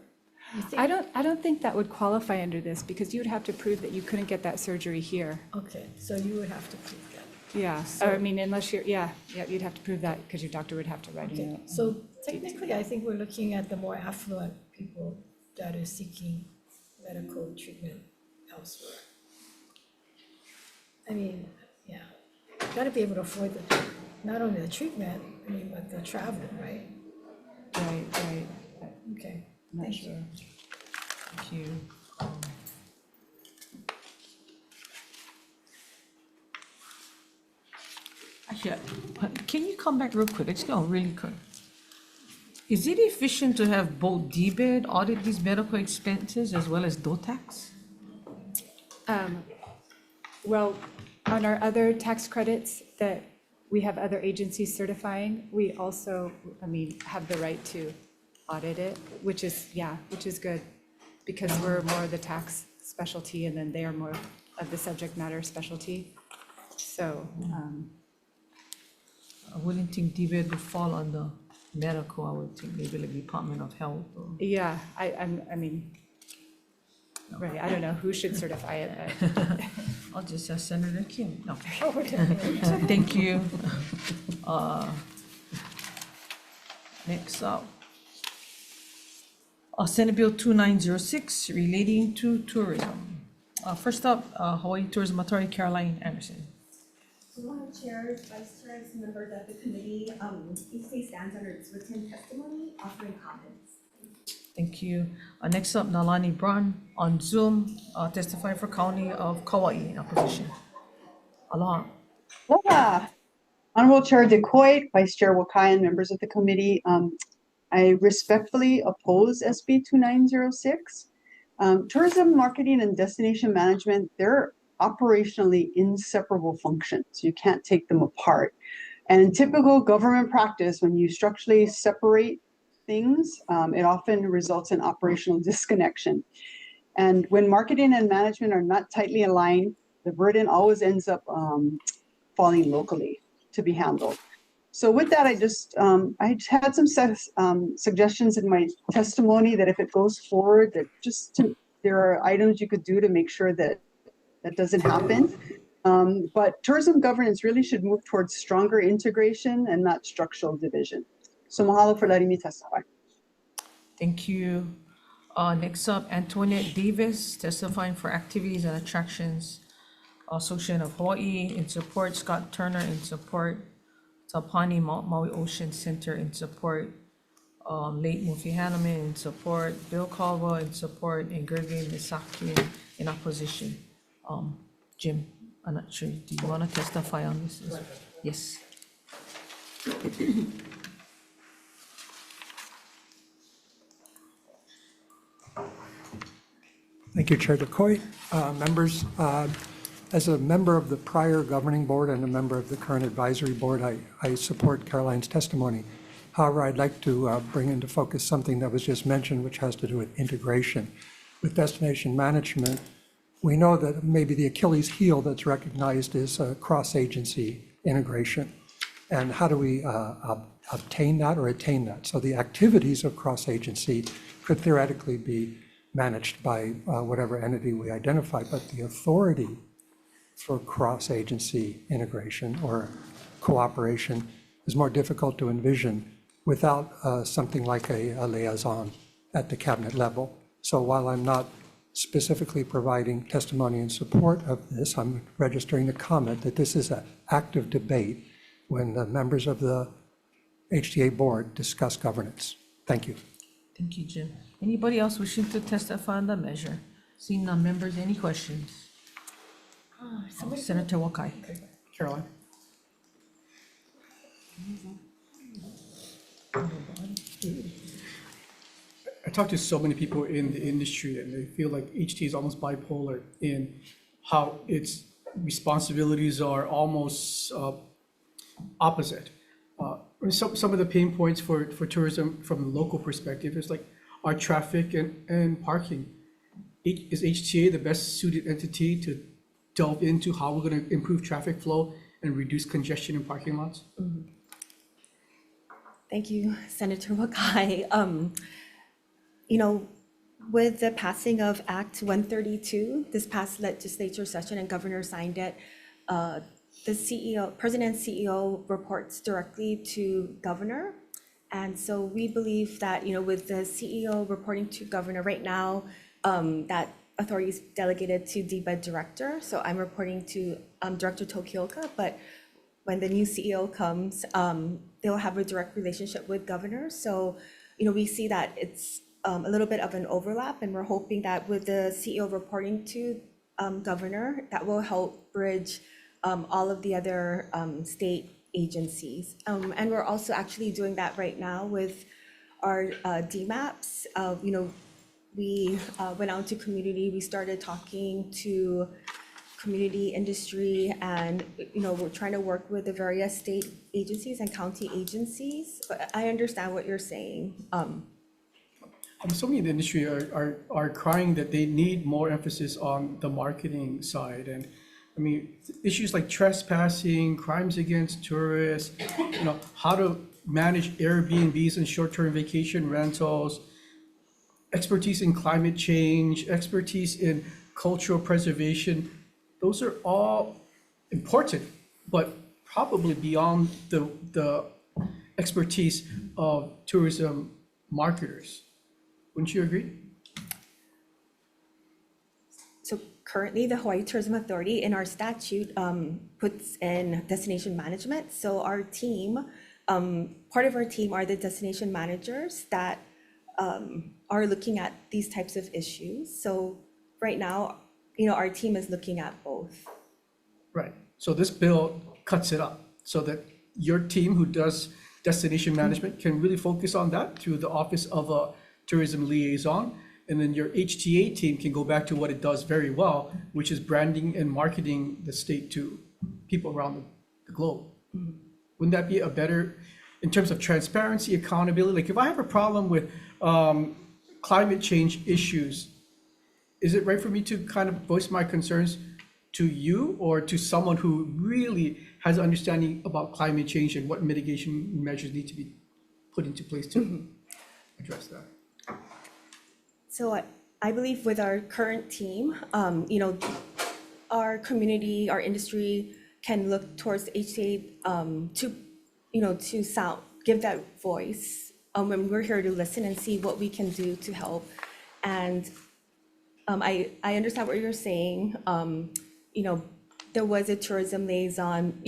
You think? I don't think that would qualify under this, because you would have to prove that you couldn't get that surgery here. Okay, so you would have to prove that. Yeah, I mean, unless you're, yeah, you'd have to prove that, because your doctor would have to write Okay, it. so technically, I think we're looking at the more affluent people that are seeking medical treatment elsewhere. I mean, yeah, gotta be able to afford not only the treatment, I mean, but the travel, right? Right, right. Okay, I'm not thank sure. you. Thank you. Actually, can you come back real quick? Let's go really quick. Is it efficient to have both DBED audit these medical expenses as well as DOTAX? Well, on our other tax credits that we have other agencies certifying, we also, I mean, have the right to audit it, which is good, because we're more of the tax specialty and then they are more of the subject matter specialty. So, I wouldn't think DBED would fall under medical. I would think maybe like Department of Health or. yeah, I mean, right, I don't know who should certify it, but. I'll just ask Senator Kim. No. Oh, Thank you. Next up. Senate Bill 2906 relating to tourism. First up, Hawaii Tourism Authority, Caroline Anderson. Aloha chairs, vice chairs, members of the committee, each case stands under its written testimony, offering comments. Thank you. Next up, Nalani Braun on Zoom, testifying for County of Kauai in opposition. Aloha. Aloha. Honorable Chair DeCoit, Vice Chair Wakai, and members of the committee, I respectfully oppose SB 2906. Tourism, marketing, and destination management, they're operationally inseparable functions. You can't take them apart. And in typical government practice, when you structurally separate things, it often results in operational disconnection. And when marketing and management are not tightly aligned, the burden always ends up falling locally to be handled. So with that, I had some suggestions in my testimony that if it goes forward, that there are items you could do to make sure that that doesn't happen. But tourism governance really should move towards stronger integration and not structural division. So mahalo for letting me testify. Thank you. Next up, Antoinette Davis, testifying for activities and attractions. Association of Hawaii in support, Scott Turner in support, Tapani Maui Ocean Center in support, late Mufi Hanneman in support, Bill Caldwell in support, and Gergely Misaki in opposition. Jim, I'm not sure, do you want to testify on this? Yes. Thank you, Chair DeCoy. Members, as a member of the prior governing board and a member of the current advisory board, I support Caroline's testimony. However, I'd like to bring into focus something that was just mentioned, which has to do with integration. With destination management, we know that maybe the Achilles heel that's recognized is cross-agency integration. And how do we obtain that or attain that? So the activities of cross-agency could theoretically be managed by whatever entity we identify, but the authority for cross-agency integration or cooperation is more difficult to envision without something like a liaison at the cabinet level. So while I'm not specifically providing testimony in support of this, I'm registering the comment that this is an active debate when the members of the HTA board discuss governance. Thank you. Thank you, Jim. Anybody else wishing to testify on the measure? Seeing none, members, any questions? Senator Wakai. Caroline. I talk to so many people in the industry and they feel like HT is almost bipolar in how its responsibilities are almost opposite. Some of the pain points for tourism from the local perspective is like our traffic and parking. Is HTA the best suited entity to delve into how we're going to improve traffic flow and reduce congestion in parking lots? Mm-hmm. Thank you, Senator Wakai. You know, with the passing of Act 132, this past legislature session, and Governor signed it, the CEO, President and CEO reports directly to Governor. And so we believe that, you know, with the CEO reporting to Governor right now, that authority is delegated to DBED Director. So I'm reporting to Director Tokioka, but when the new CEO comes, they'll have a direct relationship with Governor. So, you know, we see that it's a little bit of an overlap, and we're hoping that with the CEO reporting to Governor, that will help bridge all of the other state agencies. And we're also actually doing that right now with our DMAPs. You know, we went out to community, we started talking to community, industry, and, you know, we're trying to work with the various state agencies and county agencies. But I understand what you're saying. So many in the industry are crying that they need more emphasis on the marketing side. And I mean, issues like trespassing, crimes against tourists, you know, how to manage Airbnbs and short-term vacation rentals, expertise in climate change, expertise in cultural preservation. Those are all important, but probably beyond the expertise of tourism marketers. Wouldn't you agree? So currently, the Hawaii Tourism Authority in our statute puts in destination management. So our team, part of our team are the destination managers that are looking at these types of issues. So right now, our team is looking at both. Right. So this bill cuts it up so that your team who does destination management can really focus on that through the Office of a Tourism Liaison. And then your HTA team can go back to what it does very well, which is branding and marketing the state to people around the globe. Wouldn't that be a better, in terms of transparency, accountability? Like if I have a problem with climate change issues, is it right for me to kind of voice my concerns to you or to someone who really has understanding about climate change and what mitigation measures need to be put into place to address that? So I believe with our current team, our community, our industry can look towards the HTA to give that voice. And we're here to listen and see what we can do to help. And I understand what you're saying. There was a tourism liaison,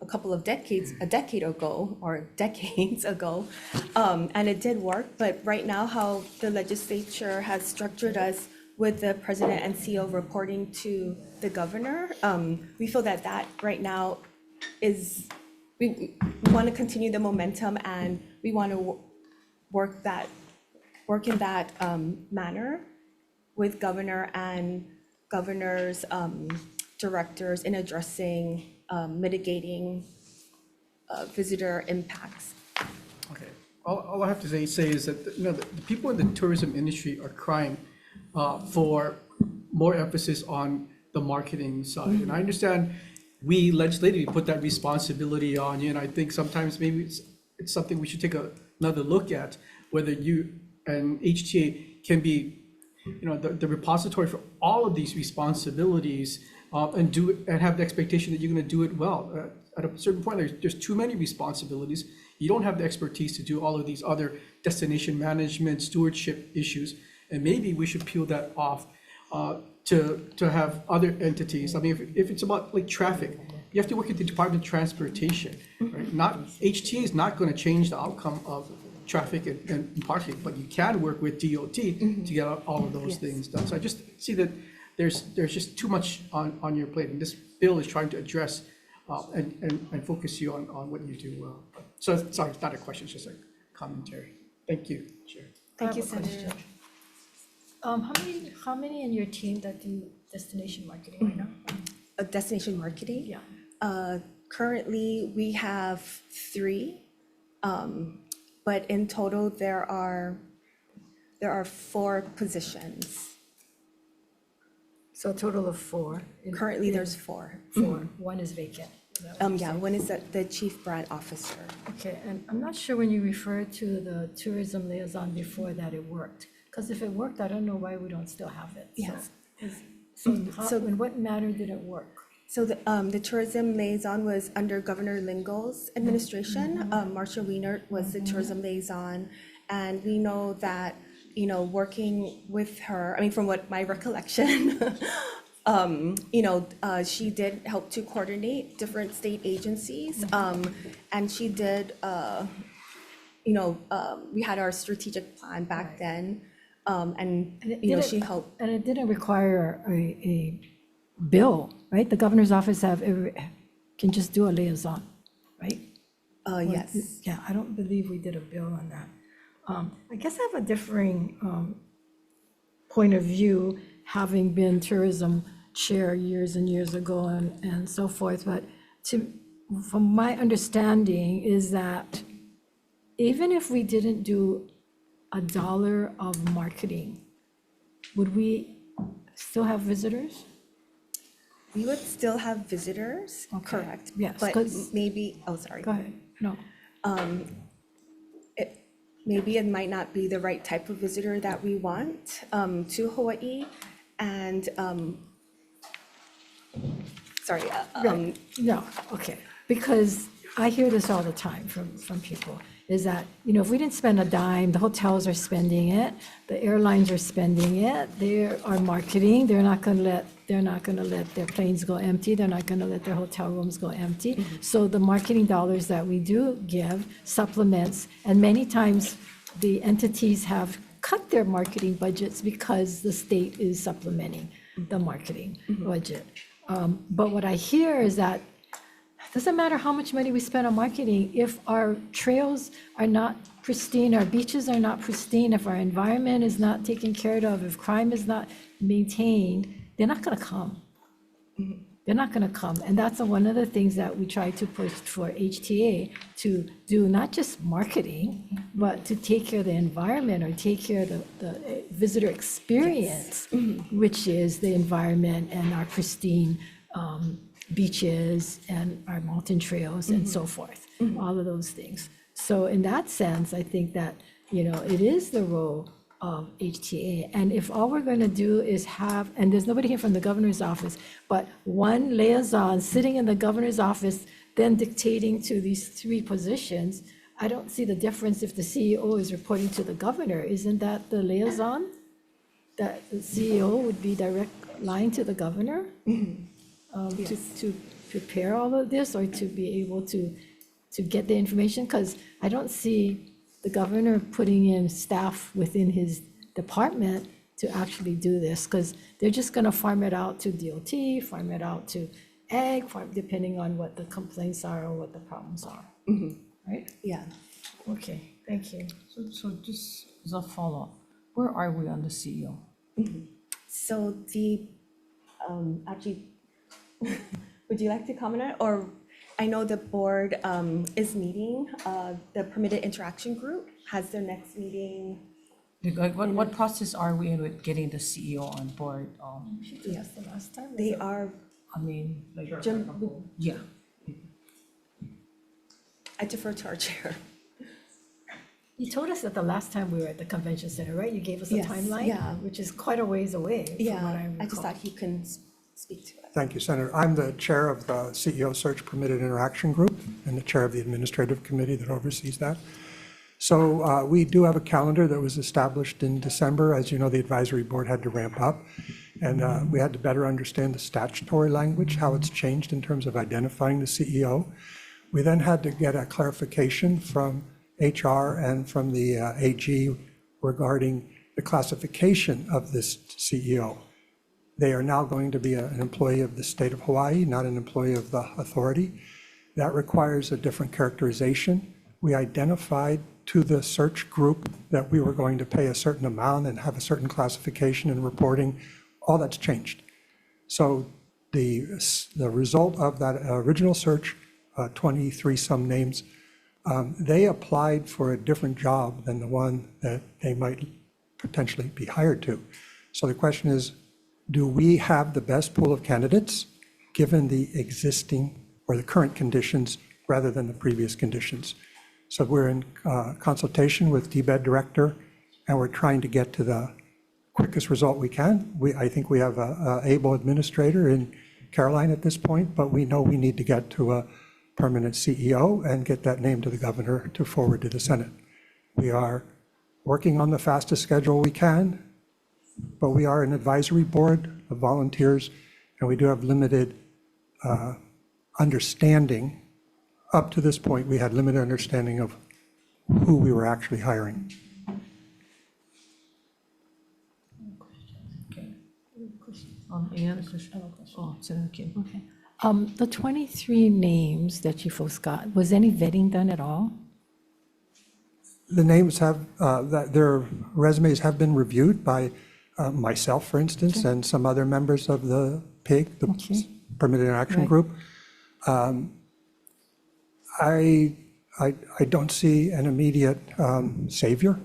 a couple of decades, a decade ago or decades ago, and it did work. But right now, how the legislature has structured us with the president and CEO reporting to the governor, we feel that right now is, we want to continue the momentum and we want to work in that manner with governor and governor's directors in addressing mitigating visitor impacts. Okay. All I have to say is that the people in the tourism industry are crying for more emphasis on the marketing side. And I understand we legislatively put that responsibility on you, and I think sometimes maybe it's something we should take another look at, whether you and HTA can be the repository for all of these responsibilities and have the expectation that you're going to do it well. At a certain point, there's too many responsibilities. You don't have the expertise to do all of these other destination management, stewardship issues, and maybe we should peel that off to have other entities. I mean, if it's about like traffic, you have to work with the Department of Transportation, right? HTA is not going to change the outcome of traffic and parking, but you can work with DOT to get all of those things done. So I just see that there's just too much on your plate, and this bill is trying to address and focus you on what you do well. So sorry, it's not a question, it's just a commentary. Thank you, Chair. Thank you, Senator. How many in your team that do destination marketing right now? Destination marketing? Yeah. Currently, we have 3, but in total, there are 4 positions. So a total of 4. Currently, there's 4. 4. One is vacant. Yeah, one is the chief brand officer. Okay, and I'm not sure when you referred to the tourism liaison before that it worked. Because if it worked, I don't know why we don't still have it. Yes. So in what manner did it work? So the tourism liaison was under Governor Lingo's administration. Marcia Wienert was the tourism liaison, and we know that working with her, I mean, from what my recollection, she did help to coordinate different state agencies, and she did. We had our strategic plan back then, and she helped. And it didn't require a bill, right? The governor's office can just do a liaison, right? Yes. Yeah, I don't believe we did a bill on that. I guess I have a differing point of view, having been tourism chair years and years ago and so forth. But from my understanding is that even if we didn't do $1 of marketing, would we still have visitors? We would still have visitors, correct? Yes, But 'cause- maybe, sorry. Go ahead, no. Maybe it might not be the right type of visitor that we want to Hawaii, and, sorry. No, okay, because I hear this all the time from people, is that, you know, if we didn't spend a dime, the hotels are spending it, the airlines are spending it, they are marketing, they're not gonna let their planes go empty, they're not gonna let their hotel rooms go empty. So the marketing dollars that we do give supplements, and many times the entities have cut their marketing budgets because the state is supplementing the marketing budget. But what I hear is that it doesn't matter how much money we spend on marketing, if our trails are not pristine, our beaches are not pristine, if our environment is not taken care of, if crime is not maintained, they're not gonna come. They're not gonna come. And that's one of the things that we try to push for HTA to do, not just marketing, but to take care of the environment or take care of the visitor experience, which is the environment and our pristine beaches and our mountain trails and so forth, all of those things. So in that sense, I think that, you know, it is the role of HTA. And if all we're going to do is have, and there's nobody here from the governor's office, but one liaison sitting in the governor's office, then dictating to these three positions, I don't see the difference if the CEO is reporting to the governor. Isn't that the liaison? That the CEO would be direct line to the governor? To prepare all of this, or to be able to get the information? Because I don't see the governor putting in staff within his department to actually do this, because they're just going to farm it out to DOT, farm it out to ag, depending on what the complaints are or what the problems are. Right? Yeah. Okay, thank you. So just as a follow-up, where are we on the CEO? So the, actually, would you like to comment on it? Or I know the board is meeting, the permitted interaction group has their next meeting. Like, what process are we in with getting the CEO on board? Yes, the last time. They are, I mean, like, yeah. I defer to our chair. You told us that the last time we were at the convention center, right? You gave us a Yes, timeline? yeah. Which is quite a ways away from what Yeah, I I just recall. thought he can speak to it. Thank you, Senator. I'm the chair of the CEO Search Permitted Interaction Group and the chair of the administrative committee that oversees that. So we do have a calendar that was established in December. As you know, the advisory board had to ramp up, and we had to better understand the statutory language, how it's changed in terms of identifying the CEO. We then had to get a clarification from HR and from the AG regarding the classification of this CEO. They are now going to be an employee of the state of Hawaii, not an employee of the authority. That requires a different characterization. We identified to the search group that we were going to pay a certain amount and have a certain classification and reporting. All that's changed. So the result of that original search, 23 some names, they applied for a different job than the one that they might potentially be hired to. So the question is, do we have the best pool of candidates given the existing or the current conditions rather than the previous conditions? So we're in consultation with DBED director, and we're trying to get to the quickest result we can. I think we have an able administrator in Caroline at this point, but we know we need to get to a permanent CEO and get that name to the governor to forward to the Senate. We are working on the fastest schedule we can, but we are an advisory board of volunteers, and we do have limited understanding. Up to this point, we had limited understanding of who we were actually hiring. Okay. Any other question? Oh, Senator Kim. Okay. The 23 names that you folks got, was any vetting done at all? The names have, their resumes have been reviewed by myself, for instance, and some other members of the PIG, the Permitted Interaction Group. I don't see an immediate savior.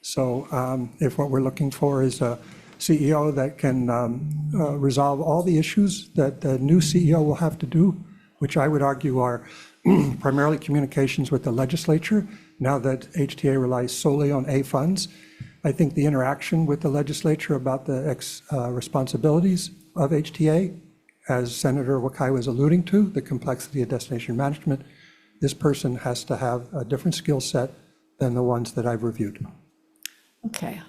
So if what we're looking for is a CEO that can resolve all the issues that the new CEO will have to do, which I would argue are primarily communications with the legislature, now that HTA relies solely on A funds. I think the interaction with the legislature about the responsibilities of HTA, as Senator Wakai was alluding to, the complexity of destination management, this person has to have a different skill set than the ones that I've reviewed. Okay.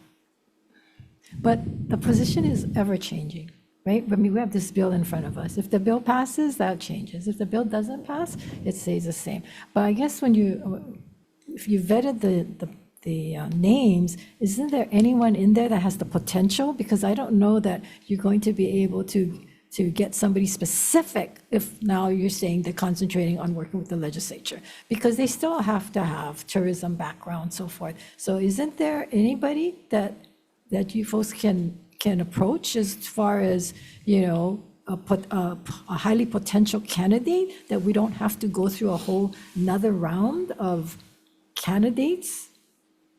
But the position is ever changing, right? I mean, we have this bill in front of us. If the bill passes, that changes. If the bill doesn't pass, it stays the same. But I guess if you vetted the names, isn't there anyone in there that has the potential? Because I don't know that you're going to be able to get somebody specific if now you're saying they're concentrating on working with the legislature, because they still have to have tourism background and so forth. So isn't there anybody that you folks can approach as far as, a highly potential candidate, that we don't have to go through a whole another round of candidates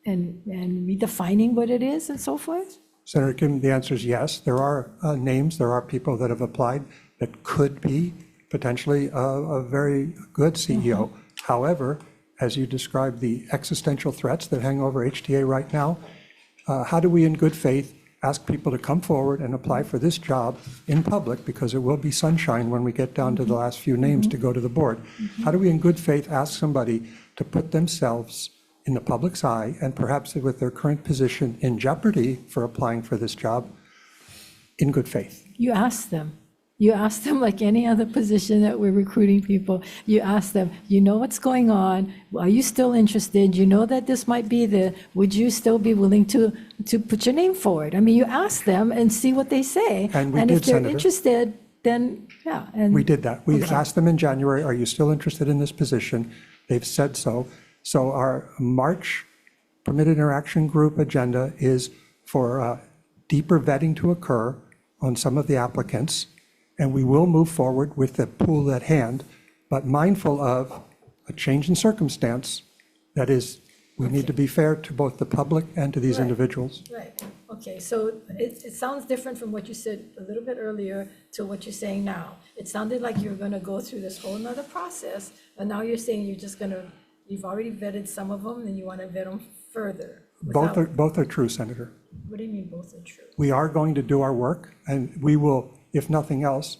and redefining what it is and so forth? Senator Kim, the answer is yes. There are names, there are people that have applied that could be potentially a very good CEO. However, as you described the existential threats that hang over HTA right now, how do we in good faith ask people to come forward and apply for this job in public, because it will be sunshine when we get down to the last few names to go to the board. How do we in good faith ask somebody to put themselves in the public's eye, and perhaps with their current position in jeopardy for applying for this job, in good faith? You ask them. You ask them like any other position that we're recruiting people. You ask them, you know what's going on? Are you still interested? You know that this might be would you still be willing to put your name forward? I mean, you ask them and see what they say. And we if did, they're Senator. interested, then, yeah. And We did that. We Okay. asked them in January, are you still interested in this position? They've said so. So our March Permitted Interaction Group agenda is for deeper vetting to occur on some of the applicants, and we will move forward with the pool at hand, but mindful of a change in circumstance. That is, we need to be fair to both the public and to these Right. individuals. Right, okay, so it sounds different from what you said a little bit earlier to what you're saying now. It sounded like you're gonna go through this whole nother process, and now you're saying you've already vetted some of them, and you wanna vet them further. Both are true, Senator. What do you mean both are true? We are going to do our work, and we will, if nothing else,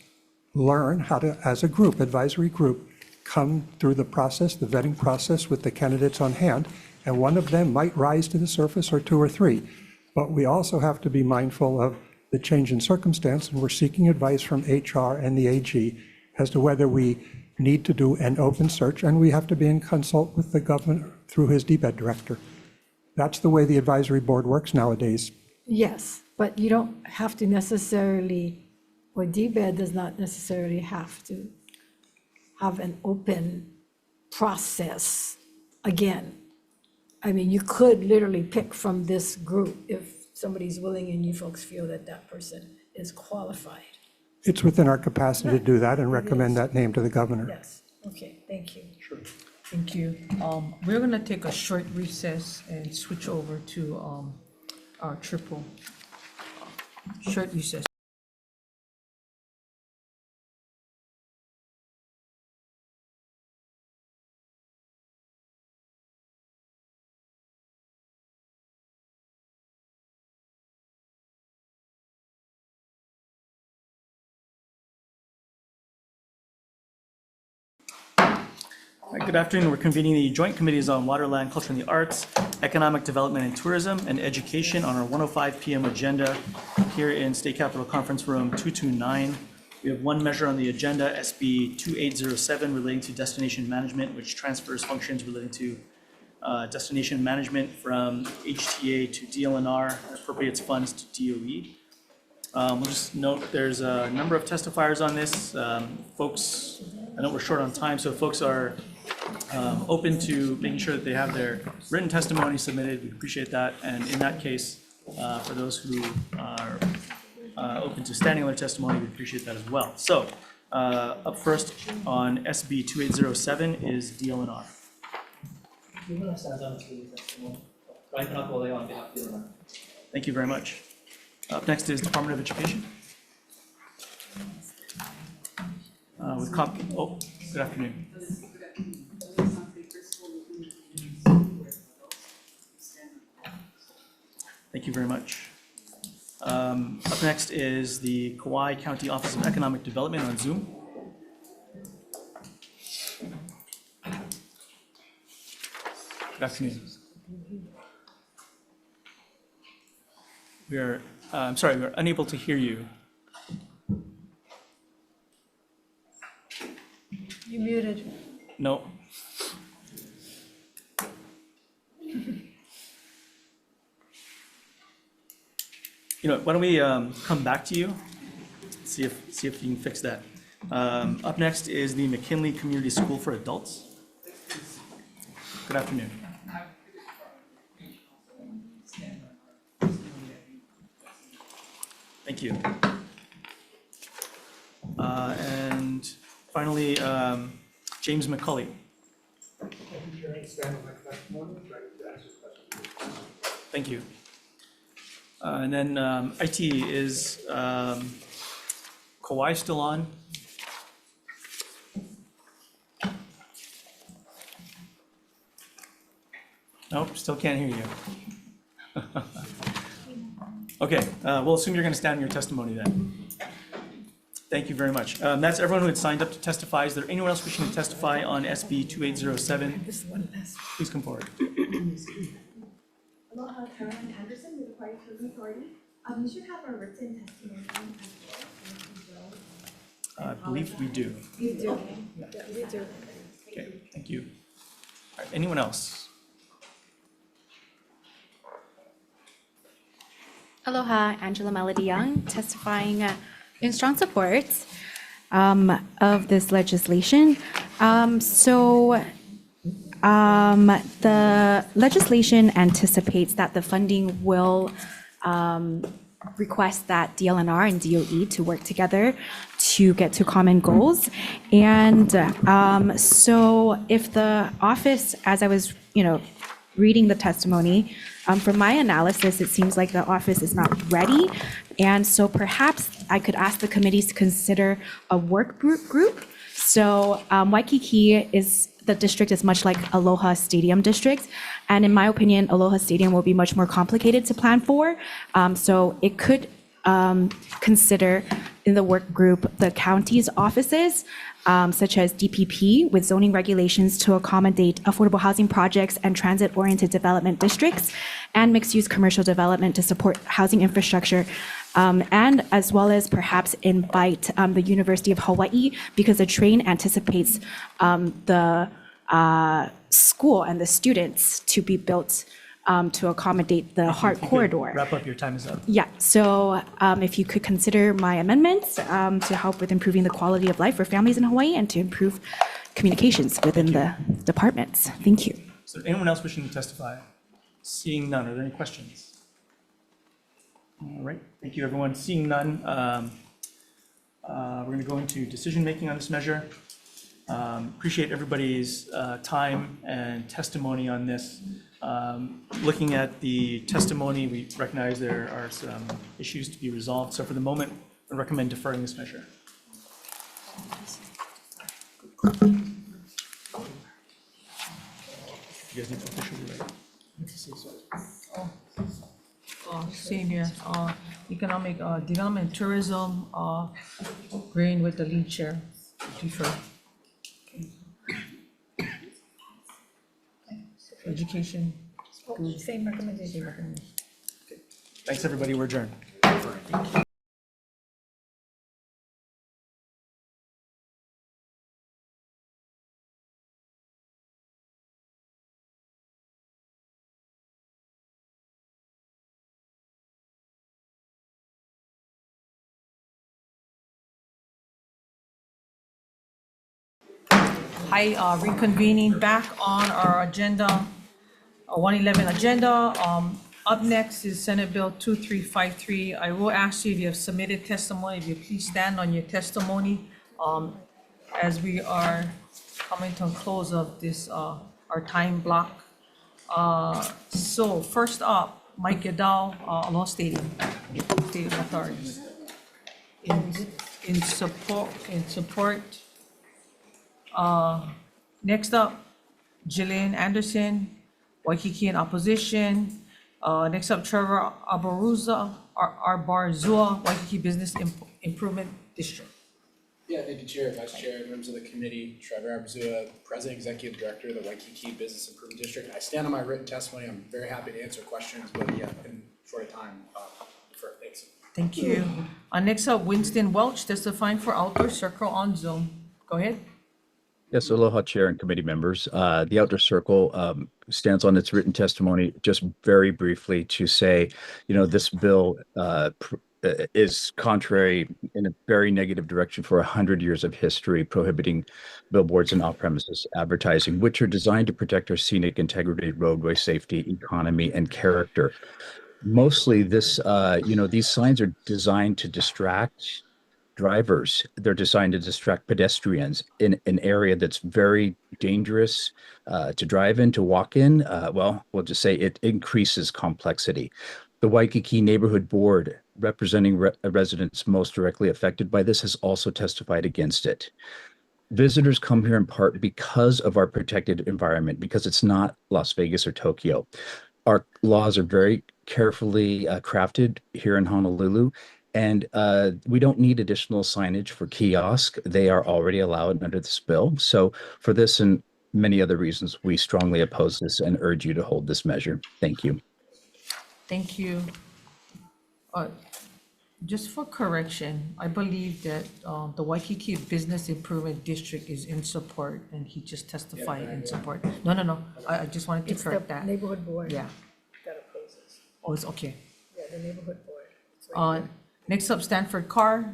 learn how to, as a group, advisory group, come through the process, the vetting process with the candidates on hand, and one of them might rise to the surface, or two or three. But we also have to be mindful of the change in circumstance, and we're seeking advice from HR and the AG as to whether we need to do an open search, and we have to be in consult with the governor through his DBED director. That's the way the advisory board works nowadays. Yes, but you don't have to necessarily, or DBED does not necessarily have to have an open process again. I mean, you could literally pick from this group if somebody's willing and you folks feel that that person is qualified. It's within our capacity to do that and recommend that name to the governor. Yes, okay, thank you. Sure. Thank you. We're gonna take a short recess and switch over to our triple. Short recess. All right, good afternoon. We're convening the Joint Committees on Water, Land, Culture, and the Arts, Economic Development and Tourism, and Education on our 1:05 p.m. agenda here in State Capitol Conference Room 229. We have one measure on the agenda, SB 2807, relating to destination management, which transfers functions relating to destination management from HTA to DLNR, and appropriates funds to DOE. We'll just note there's a number of testifiers on this. Folks, I know we're short on time, so folks are open to making sure that they have their written testimony submitted. We appreciate that. And in that case, for those who are open to standing on their testimony, we appreciate that as well. So up first on SB 2807 is DLNR. Thank you very much. Up next is Department of Education. Good afternoon. Thank you very much. Up next is the Kauai County Office of Economic Development on Zoom. Good afternoon. I'm sorry, we're unable to hear you. You muted. No. Why don't we come back to you, see if you can fix that. Up next is the McKinley Community School for Adults. Good afternoon. Thank you. And finally, James McCulley. Thank you. And then IT, is Kawhi still on? Nope, still can't hear you. Okay, we'll assume you're going to stand in your testimony then. Thank you very much. That's everyone who had signed up to testify. Is there anyone else wishing to testify on SB 2807? Please come forward. Aloha, Caroline Anderson with the Hawai'i Tourism Authority. We should have a written testimony as well. I believe we do. We do. Yeah. We do. Okay, thank you. All right, anyone else? Aloha, Angela Melody Young, testifying in strong support of this legislation. The legislation anticipates that the funding will request that DLNR and DOE to work together to get to common goals. And so if the office, as I was, reading the testimony, from my analysis, it seems like the office is not ready. And so perhaps I could ask the committees to consider a work group. So Waikiki the district is much like Aloha Stadium District. And in my opinion, Aloha Stadium will be much more complicated to plan for. So it could consider in the work group the county's offices, such as DPP with zoning regulations to accommodate affordable housing projects and transit-oriented development districts, and mixed-use commercial development to support housing infrastructure, and as well as perhaps invite the University of Hawaii, because the train anticipates the school and the students to be built to accommodate the Heart Corridor. Wrap up, your time is up. Yeah, so if you could consider my amendments to help with improving the quality of life for families in Hawaii and to improve communications within the departments. Thank you. Is there anyone else wishing to testify? Seeing none, are there any questions? All right, thank you, everyone. Seeing none, we're going to go into decision-making on this measure. Appreciate everybody's time and testimony on this. Looking at the testimony, we recognize there are some issues to be resolved. So for the moment, I recommend deferring this measure. You guys need to officially write. Same here. Economic development, tourism, grain with the lead chair. Defer. Education. Same recommendation. Thanks, everybody. We're adjourned. Hi, reconvening back on our agenda, 111 agenda. Up next is Senate Bill 2353. I will ask you if you have submitted testimony, if you please stand on your testimony as we are coming to a close of this, our time block. So first up, Mike Yadal, Aloha Stadium Authority. In support. Next up, Jillian Anderson, Waikiki in opposition. Next up, Trevor Arbarzua, Waikiki Business Improvement District. Yeah, thank you, Chair, Vice Chair, members of the committee. Trevor Abzua, President, Executive Director of the Waikiki Business Improvement District. I stand on my written testimony. I'm very happy to answer questions, but yeah, in short of time, defer. Thanks. Thank you. Next up, Winston Welch testifying for Outdoor Circle on Zoom. Go ahead. Yes, aloha, Chair and committee members. The Outdoor Circle stands on its written testimony just very briefly to say, this bill is contrary in a very negative direction for 100 years of history, prohibiting billboards and off-premises advertising, which are designed to protect our scenic integrity, roadway safety, economy, and character. Mostly these signs are designed to distract drivers. They're designed to distract pedestrians in an area that's very dangerous to drive in, to walk in. We'll just say it increases complexity. The Waikiki Neighborhood Board, representing residents most directly affected by this, has also testified against it. Visitors come here in part because of our protected environment, because it's not Las Vegas or Tokyo. Our laws are very carefully crafted here in Honolulu, and we don't need additional signage for kiosks. They are already allowed under this bill. So for this and many other reasons, we strongly oppose this and urge you to hold this measure. Thank you. Thank you. Just for correction, I believe that the Waikiki Business Improvement District is in support, and he just testified in support. No. I just wanted to correct that. Neighborhood board. Yeah. That opposes. Oh, it's okay. Yeah, the neighborhood board. It's right there. Next up, Stanford Carr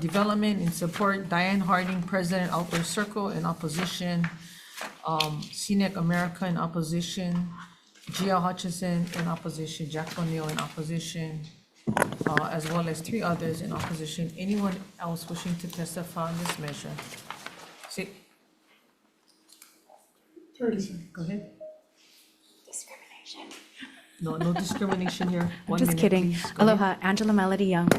Development in support. Diane Harding, President, Outdoor Circle, in opposition. Scenic America in opposition. G.L. Hutchinson in opposition. Jack O'Neill in opposition. As well as 3 others in opposition. Anyone else wishing to testify on this measure? 30 seconds. Go ahead. Discrimination. No discrimination here. I'm just kidding. Aloha, Angela Melody Young.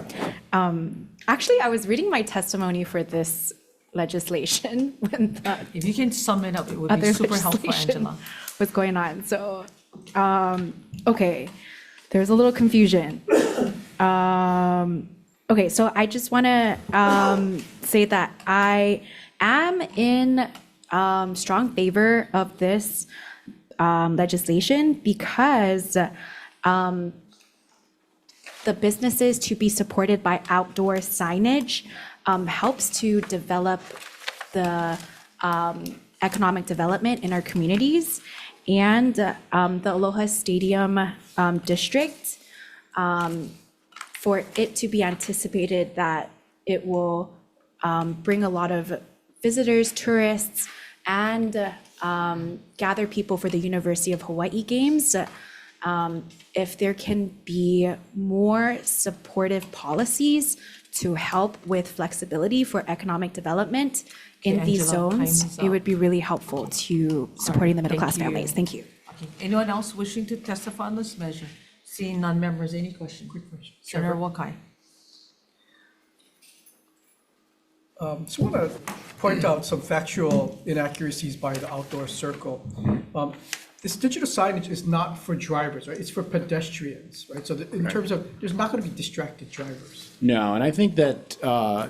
Actually, I was reading my testimony for this legislation when the If you can sum it up, it would be other super helpful, legislation Angela. was going on. So, okay, there's a little confusion. Okay, so I just want to say that I am in strong favor of this legislation because the businesses to be supported by outdoor signage helps to develop the economic development in our communities. And the Aloha Stadium district, for it to be anticipated that it will bring a lot of visitors, tourists, and gather people for the University of Hawaii Games. If there can be more supportive policies to help with flexibility for economic development in these Angela, time zones, is it up. would be really helpful to supporting the middle-class Thank you. families. Thank you. Okay. Anyone else wishing to testify on this measure? Seeing none, members, any question? Quick question. Senator Wakai. Just want to point out some factual inaccuracies by the Outdoor Circle. This digital signage is not for drivers, right? It's for pedestrians, right? So in terms of, there's not going to be distracted drivers. No, and I think that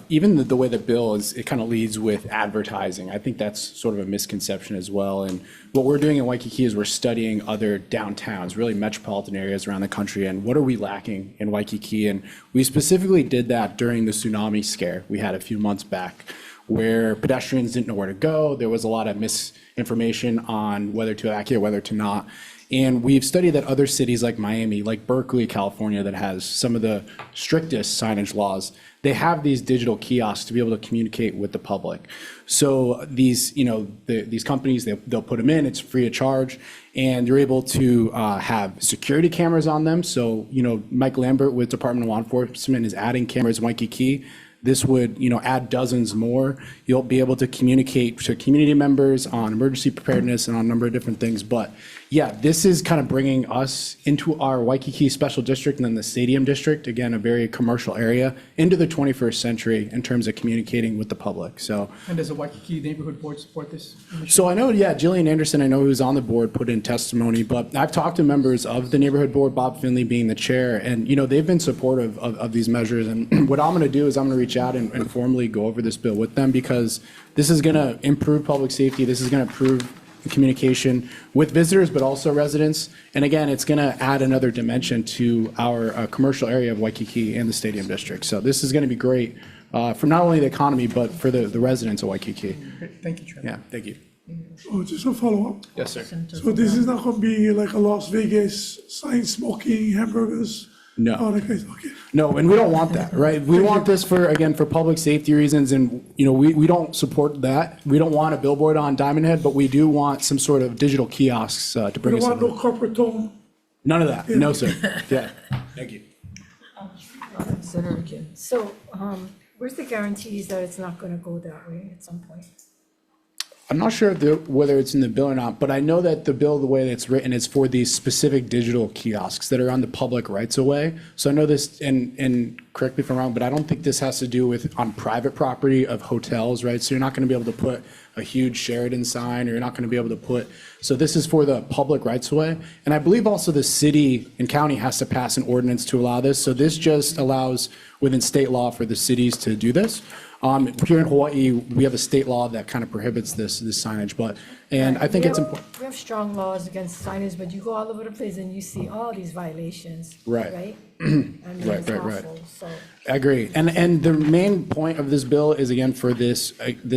even the way the bill is, it kind of leads with advertising. I think that's sort of a misconception as well. And what we're doing in Waikiki is we're studying other downtowns, really metropolitan areas around the country, and what are we lacking in Waikiki? And we specifically did that during the tsunami scare we had a few months back, where pedestrians didn't know where to go. There was a lot of misinformation on whether to evacuate, whether to not. And we've studied that other cities like Miami, like Berkeley, California, that has some of the strictest signage laws, they have these digital kiosks to be able to communicate with the public. So these, these companies, they'll put them in, it's free of charge, and they're able to have security cameras on them. So, Mike Lambert with Department of Law Enforcement is adding cameras in Waikiki. This would, add dozens more. You'll be able to communicate to community members on emergency preparedness and on a number of different things. But yeah, this is kind of bringing us into our Waikiki Special District and then the Stadium District, again, a very commercial area, into the 21st century in terms of communicating with the public. So. And does the Waikiki Neighborhood Board support this initiative? So I know, Jillian Anderson, I know who's on the board, put in testimony, but I've talked to members of the Neighborhood Board, Bob Finley being the chair, and, they've been supportive of these measures. And what I'm going to do is I'm going to reach reach out and formally go over this bill with them, because this is going to improve public safety. This is going to improve communication with visitors, but also residents. And again, it's going to add another dimension to our commercial area of Waikiki and the Stadium District. So this is going to be great for not only the economy, but for the residents of Waikiki. Great. Thank you, Chair. Yeah, thank you. Oh, just a follow-up. Yes, sir. So this is not gonna be like a Las Vegas sign smoking hamburgers? No. Oh, okay, okay. No, and we don't want that, right? We want this for, again, for public safety reasons, and, you know, we don't support that. We don't want a billboard on Diamond Head, but we do want some sort of digital kiosks to We bring don't us. want no corporate tone? None of that. No, sir. Yeah. Thank you. Senator Kim. So, where's the guarantees that it's not gonna go that way at some point? I'm not sure whether it's in the bill or not, but I know that the bill, the way that it's written, is for these specific digital kiosks that are on the public rights of way. So I know this, and correct me if I'm wrong, but I don't think this has to do with on private property of hotels, right? So you're not going to be able to put a huge Sheraton sign, or you're not going to be able to put, so this is for the public rights of way. And I believe also the city and county has to pass an ordinance to allow this. So this just allows within state law for the cities to do this. Here in Hawaii, we have a state law that kind of prohibits this signage, and I think it's important. We have strong laws against signage, but you go all over the place and you see all these violations, Right. right? I mean, Right, it's right, right. awful, so. I agree. And the main point of this bill is, again, for this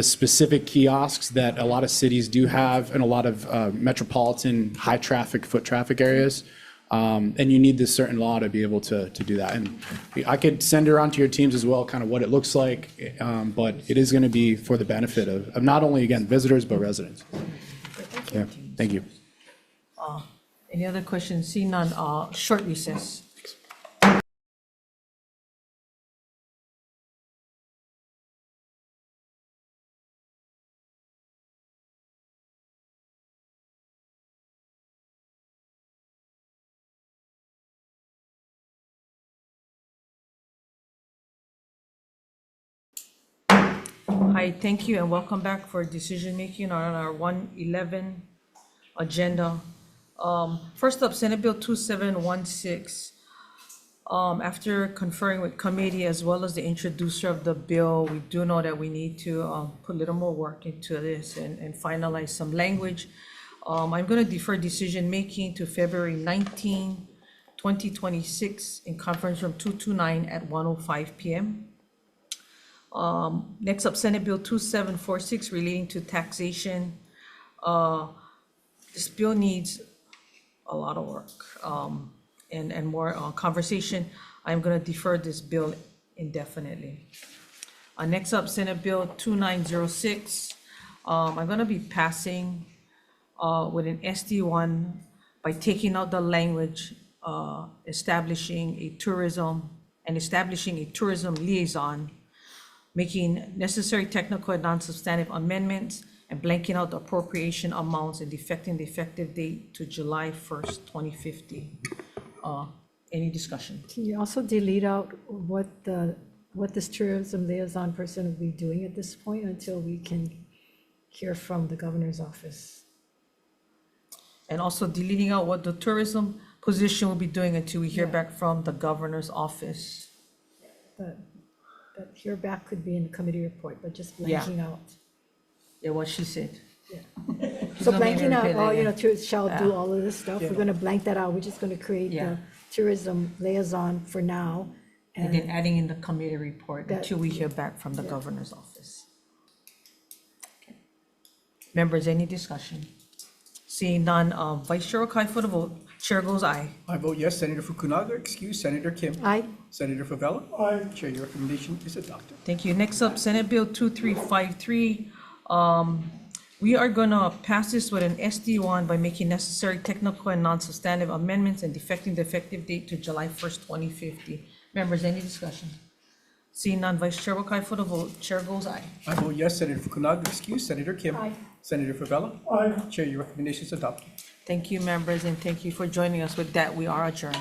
specific kiosks that a lot of cities do have, and a lot of metropolitan, high-traffic, foot traffic areas. And you need this certain law to be able to do that. And I could send it around to your teams as well, kind of what it looks like, but it is going to be for the benefit of not only, again, visitors, but residents. Yeah, thank you. Any other questions? Seeing none, short recess. Hi, thank you, and welcome back for decision-making on our 111 agenda. First up, Senate Bill 2716. After conferring with committee as well as the introducer of the bill, we do know that we need to put a little more work into this and finalize some language. I'm going to defer decision-making to February 19, 2026 in conference room 229 at 1:05 p.m. Next up, Senate Bill 2746 relating to taxation. This bill needs a lot of work and more conversation. I'm going to defer this bill indefinitely. Next up, Senate Bill 2906. I'm going to be passing with an SD1 by taking out the language establishing a tourism liaison, making necessary technical and non-substantive amendments, and blanking out the appropriation amounts and defecting the effective date to July 1st, 2050. Any discussion? Can you also delete out what this tourism liaison person will be doing at this point until we can hear from the governor's office? And also deleting out what the tourism position will be doing until we hear back from the governor's office. That hear back could be in the committee report, but just Yeah. blanking out. Yeah, what she said. So blanking out all, Yeah. shall do all of this stuff, we're gonna blank that out, we're just gonna create Yeah. the tourism liaison for now. And then adding in the committee report That- until we hear back from the governor's office. Okay. Members, any discussion? Seeing none, Vice Chair Okai for the vote. Chair goes aye. I vote yes. Senator Fukunaga, excuse. Senator Kim. Aye. Senator Favela. Aye. Chair, your recommendation is adopted. Thank you. Next up, Senate Bill 2353. We are gonna pass this with an SD1 by making necessary technical and non-substantive amendments and defecting the effective date to July 1st, 2050. Members, any discussion? Seeing none, Vice Chair Wakai for the vote. Chair goes aye. I vote yes. Senator Fukunaga, excuse. Senator Kim. Aye. Senator Favela. Aye. Chair, your recommendation is adopted. Thank you, members, and thank you for joining us. With that, we are adjourned.